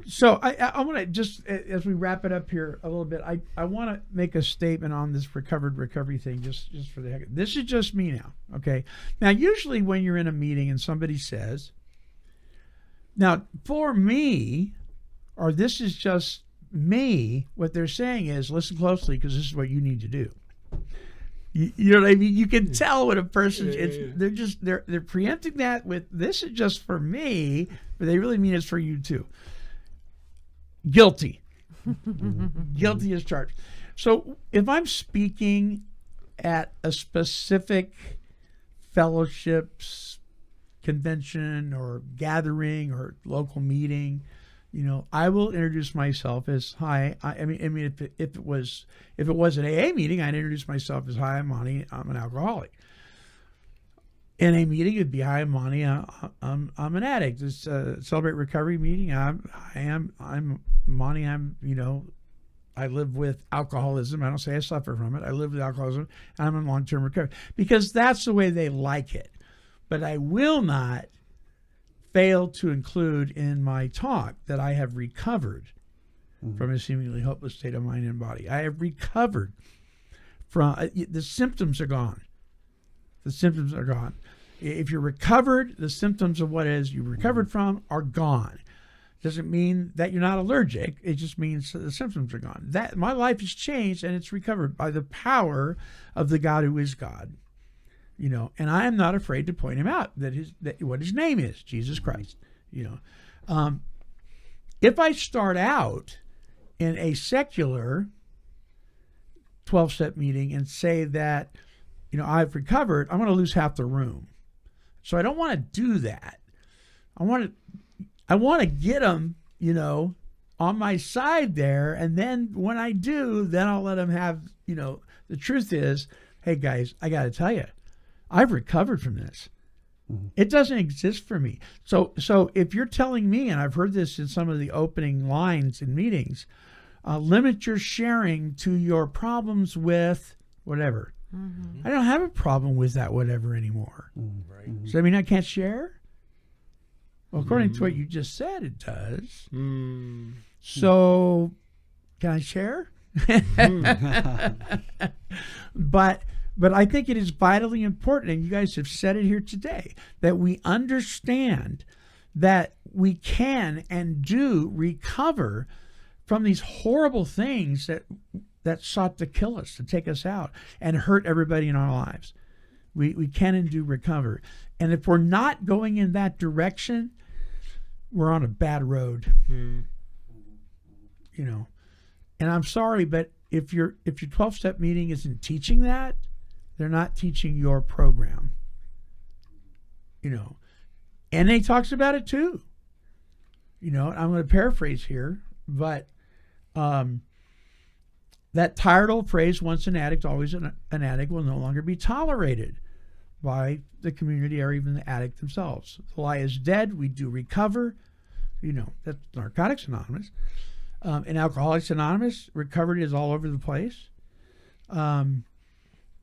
So I want to just, as we wrap it up here a little bit, I want to make a statement on this recovery thing, just for the heck of it. This is just me now, okay? Now, usually when you're in a meeting and somebody says, now for me, or this is just me, what they're saying is, listen closely because this is what you need to do. You know what I mean? You can tell when a person they're preempting that with this is just for me, but they really mean it's for you too. Guilty. Guilty as charged. So if I'm speaking at a specific fellowships, convention or gathering or local meeting, I will introduce myself as hi. I mean, if it was an AA meeting, I'd introduce myself as hi, I'm Monty. I'm an alcoholic. In a meeting, it'd be hi, I'm Monty. I'm an addict. This Celebrate Recovery meeting. I'm Monty. I live with alcoholism. I don't say I suffer from it. I live with alcoholism, and I'm in long-term recovery because that's the way they like it. But I will not fail to include in my talk that I have recovered from a seemingly hopeless state of mind and body. I have recovered from the symptoms are gone. The symptoms are gone. If you're recovered, the symptoms of what it is you recovered from are gone. Doesn't mean that you're not allergic. It just means the symptoms are gone. That my life has changed and it's recovered by the power of the God who is God. And I am not afraid to point him out that what his name is, Jesus Christ. If I start out in a secular 12-step meeting and say that, I've recovered, I'm going to lose half the room. So I don't want to do that. I want to get them, on my side there. And then when I do, then I'll let them have, the truth is, hey guys, I got to tell you, I've recovered from this. It doesn't exist for me. So if you're telling me, and I've heard this in some of the opening lines in meetings, limit your sharing to your problems with whatever. I don't have a problem with that whatever anymore. Right. Does that mean I can't share? Well, according to what you just said, it does. So can I share? But I think it is vitally important, and you guys have said it here today, that we understand that we can and do recover from these horrible things that sought to kill us, to take us out, and hurt everybody in our lives. We can and do recover. And if we're not going in that direction, we're on a bad road. And I'm sorry, but if your 12-step meeting isn't teaching that, they're not teaching your program. NA talks about it too. I'm going to paraphrase here, but that tired old phrase, once an addict, always an addict, will no longer be tolerated by the community or even the addict themselves. The lie is dead. We do recover. That's Narcotics Anonymous. In Alcoholics Anonymous, recovery is all over the place.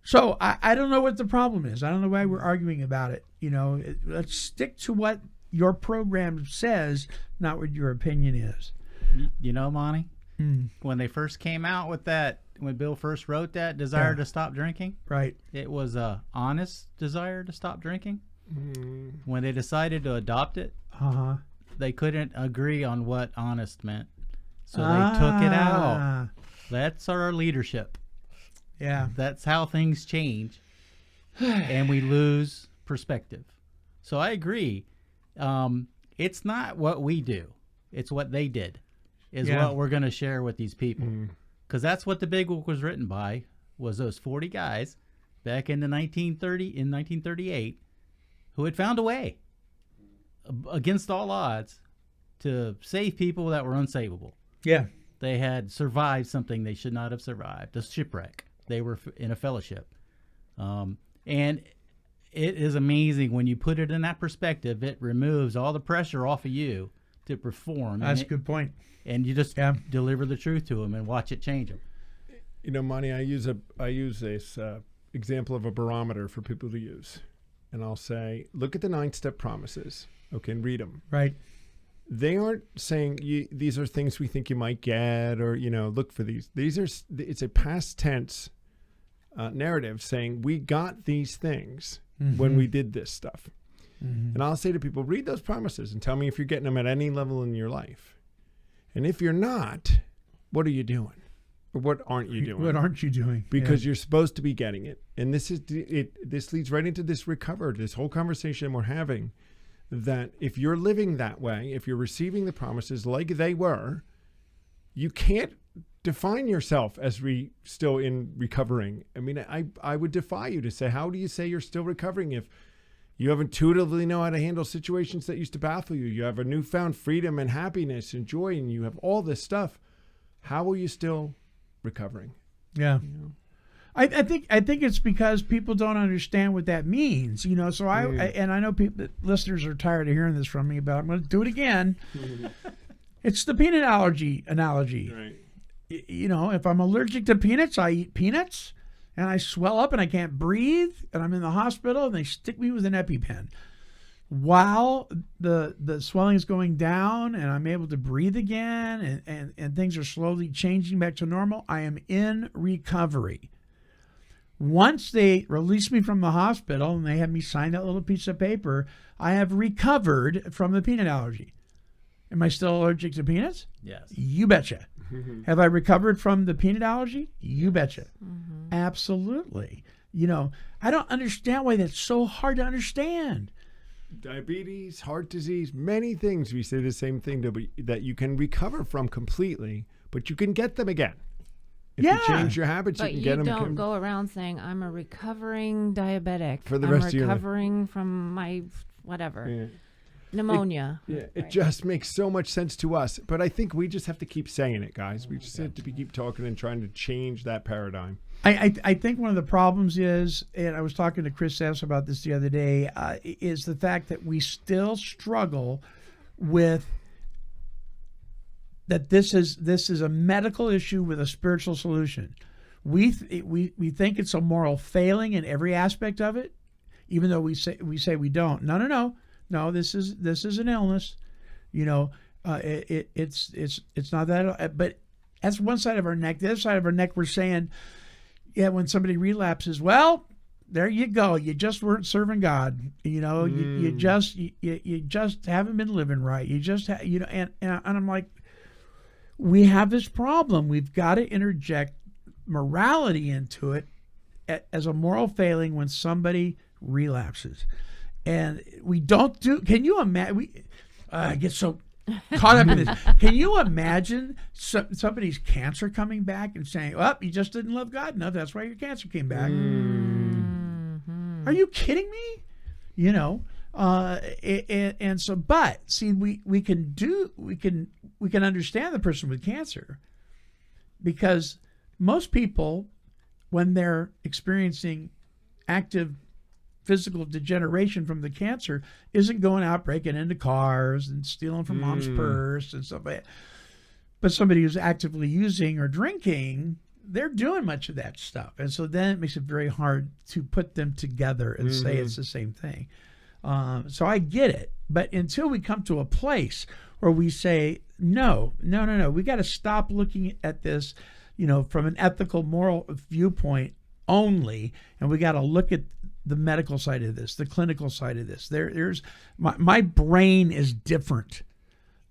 So I don't know what the problem is. I don't know why we're arguing about it. Let's stick to what your program says, not what your opinion is.
Monty, when they first came out with that, when Bill first wrote that desire to stop drinking,
right?
It was a honest desire to stop drinking. When they decided to adopt it, they couldn't agree on what honest meant. So they took it out. That's our leadership.
Yeah.
That's how things change. And we lose perspective. So I agree. It's not what we do. It's what they did is what we're going to share with these people. Because that's what the Big Book was written by, was those 40 guys back in 1938 who had found a way against all odds to save people that were unsavable.
Yeah.
They had survived something they should not have survived, a shipwreck. They were in a fellowship. And it is amazing when you put it in that perspective, it removes all the pressure off of you to perform.
That's a good point.
And you just deliver the truth to them and watch it change them.
Monty, I use this example of a barometer for people to use. And I'll say, look at the 9-step promises, okay, and read them.
Right.
They aren't saying these are things we think you might get or, look for these. It's a past tense narrative saying we got these things when we did this stuff. And I'll say to people, read those promises and tell me if you're getting them at any level in your life. And if you're not, what are you doing? Or what aren't you doing?
What aren't you doing?
Because you're supposed to be getting it. And this is it. This leads right into this whole conversation we're having, that if you're living that way, if you're receiving the promises like they were, you can't define yourself as still in recovering. I mean, I would defy you to say, how do you say you're still recovering if you have intuitively know how to handle situations that used to baffle you? You have a newfound freedom and happiness and joy, and you have all this stuff. How are you still recovering?
Yeah.
You know?
I think it's because people don't understand what that means, you know. So and I know listeners are tired of hearing this from me, but I'm going to do it again. It's the peanut allergy analogy.
Right.
You know, if I'm allergic to peanuts, I eat peanuts, and I swell up and I can't breathe, and I'm in the hospital, and they stick me with an EpiPen. While the swelling is going down and I'm able to breathe again, and things are slowly changing back to normal, I am in recovery. Once they release me from the hospital and they have me sign that little piece of paper, I have recovered from the peanut allergy. Am I still allergic to peanuts?
Yes.
You betcha. Have I recovered from the peanut allergy? You betcha. Absolutely. You know, I don't understand why that's so hard to understand.
Diabetes, heart disease, many things we say the same thing that you can recover from completely, but you can get them again. If you change your habits,
But
you can get them.
you don't go around saying, I'm a recovering diabetic.
For the rest of your life.
I'm recovering from my whatever. Pneumonia.
It just makes so much sense to us. But I think we just have to keep saying it, guys. We just have to keep talking and trying to change that paradigm.
I think one of the problems is, and I was talking to Chris S. about this the other day, is the fact that we still struggle with that this is a medical issue with a spiritual solution. We think it's a moral failing in every aspect of it, even though we say we don't. No. This is an illness. You know, it's not that. But that's one side of our neck. The other side of our neck, we're saying, yeah, when somebody relapses, well, there you go. You just weren't serving God. You know, you just haven't been living right. You just and I'm like, we have this problem. We've got to interject morality into it as a moral failing when somebody relapses. And we don't do. Can you imagine? I get so caught up in this. Can you imagine somebody's cancer coming back and saying, "Well, you just didn't love God enough. That's why your cancer came back." Are you kidding me? You know. And so, but see, we can understand the person with cancer, because most people, when they're experiencing active physical degeneration from the cancer, isn't going out breaking into cars and stealing from mom's purse and stuff like that. But somebody who's actively using or drinking, they're doing much of that stuff. And so then it makes it very hard to put them together and say it's the same thing. So I get it. But until we come to a place where we say, no, we got to stop looking at this, you know, from an ethical, moral viewpoint only, and we got to look at the medical side of this, the clinical side of this. There's my brain is different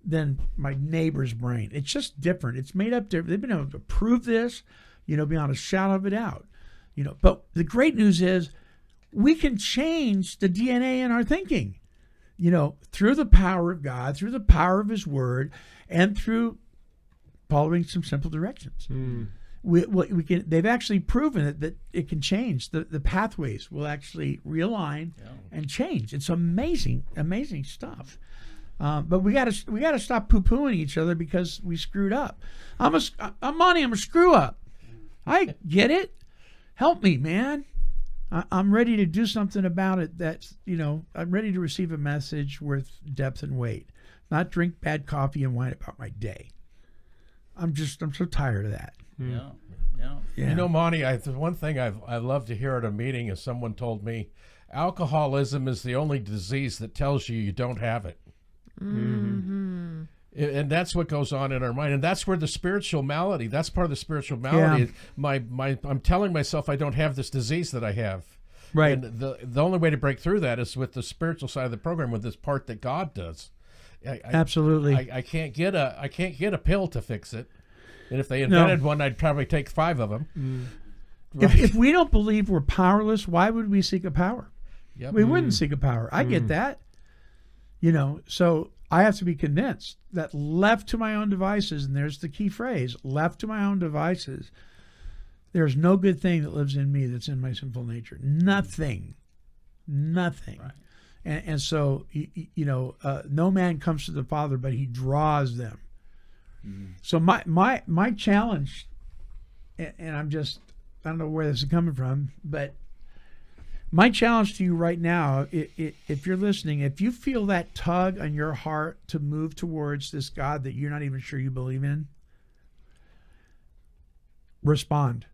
than my neighbor's brain. It's just different. It's made up different. They've been able to prove this, you know, beyond a shadow of a doubt. You know, but the great news is we can change the DNA in our thinking, you know, through the power of God, through the power of His Word, and through following some simple directions. We can. They've actually proven that it can change. The pathways will actually realign and change. It's amazing stuff. But we gotta stop poo-pooing each other because we screwed up. I'm a screw up. I get it. Help me, man. I'm ready to do something about it. That's, you know, I'm ready to receive a message worth depth and weight, not drink bad coffee and whine about my day. I'm so tired of that.
Yeah.
You know, Monty, the one thing I love to hear at a meeting is someone told me, alcoholism is the only disease that tells you don't have it. And that's what goes on in our mind, and that's where the spiritual malady. That's part of the spiritual malady. Yeah. I'm telling myself I don't have this disease that I have.
Right.
And the only way to break through that is with the spiritual side of the program, with this part that God does.
Absolutely.
I can't get a pill to fix it. And if they invented one, I'd probably take 5 of them.
If we don't believe we're powerless, why would we seek a power?
Yep.
We wouldn't seek a power. I get that. So I have to be convinced that left to my own devices, and there's the key phrase, left to my own devices, there's no good thing that lives in me that's in my sinful nature. Nothing. Right. And so, no man comes to the Father, but he draws them. So my challenge, and I don't know where this is coming from, but my challenge to you right now, if you're listening, if you feel that tug on your heart to move towards this God that you're not even sure you believe in, respond.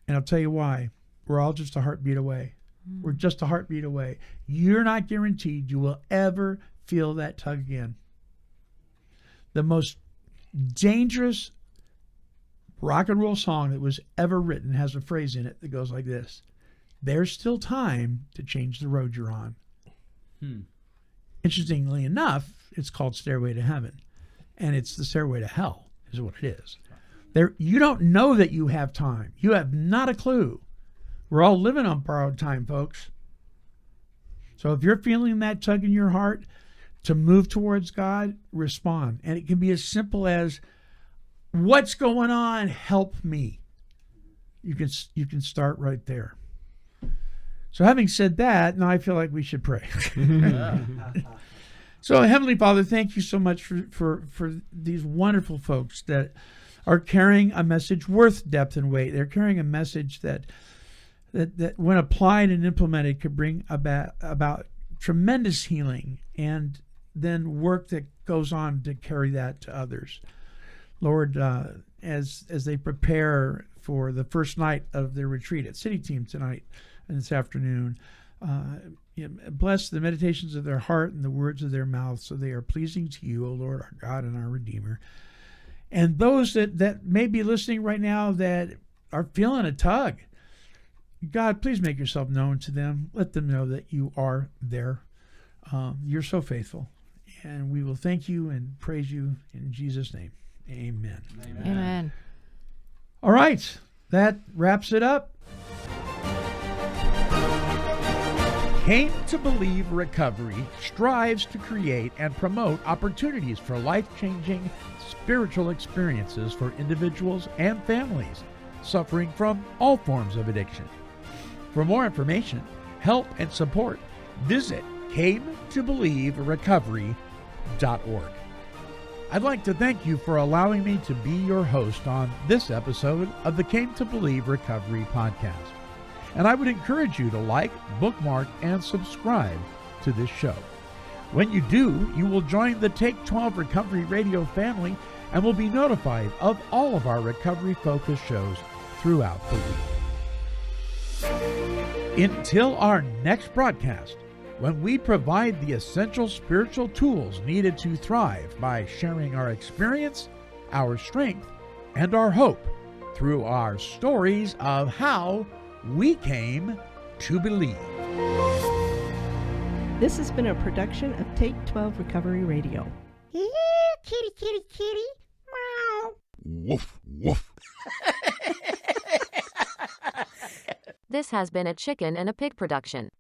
And I'll tell you why. We're all just a heartbeat away. We're just a heartbeat away. You're not guaranteed you will ever feel that tug again. The most dangerous rock and roll song that was ever written has a phrase in it that goes like this: there's still time to change the road you're on. Interestingly enough, it's called Stairway to Heaven, and it's the stairway to hell is what it is. You don't know that you have time. You have not a clue. We're all living on borrowed time, folks. So if you're feeling that tug in your heart to move towards God, respond. And it can be as simple as, what's going on? Help me. You can start right there. So having said that, now I feel like we should pray. So Heavenly Father, thank you so much for these wonderful folks that are carrying a message worth depth and weight. They're carrying a message that when applied and implemented could bring about tremendous healing, and then work that goes on to carry that to others. Lord, as they prepare for the first night of their retreat at City Team tonight and this afternoon, bless the meditations of their heart and the words of their mouth, so they are pleasing to you, O Lord, our God and our Redeemer. And those that may be listening right now that are feeling a tug, God, please make yourself known to them. Let them know that you are there. You're so faithful. And we will thank you and praise you in Jesus' name. Amen.
Amen.
All right. That wraps it up.
Came to Believe Recovery strives to create and promote opportunities for life-changing spiritual experiences for individuals and families suffering from all forms of addiction. For more information, help, and support, visit cametobelieverecovery.org. I'd like to thank you for allowing me to be your host on this episode of the Came to Believe Recovery podcast. And I would encourage you to like, bookmark, and subscribe to this show. When you do, you will join the Take 12 Recovery Radio family and will be notified of all of our recovery-focused shows throughout the week. Until our next broadcast, when we provide the essential spiritual tools needed to thrive by sharing our experience, our strength, and our hope through our stories of how we came to believe.
This has been a production of Take 12 Recovery Radio.
Yeah, kitty, kitty, kitty. Meow.
Woof, woof.
This has been a Chicken and a Pig production.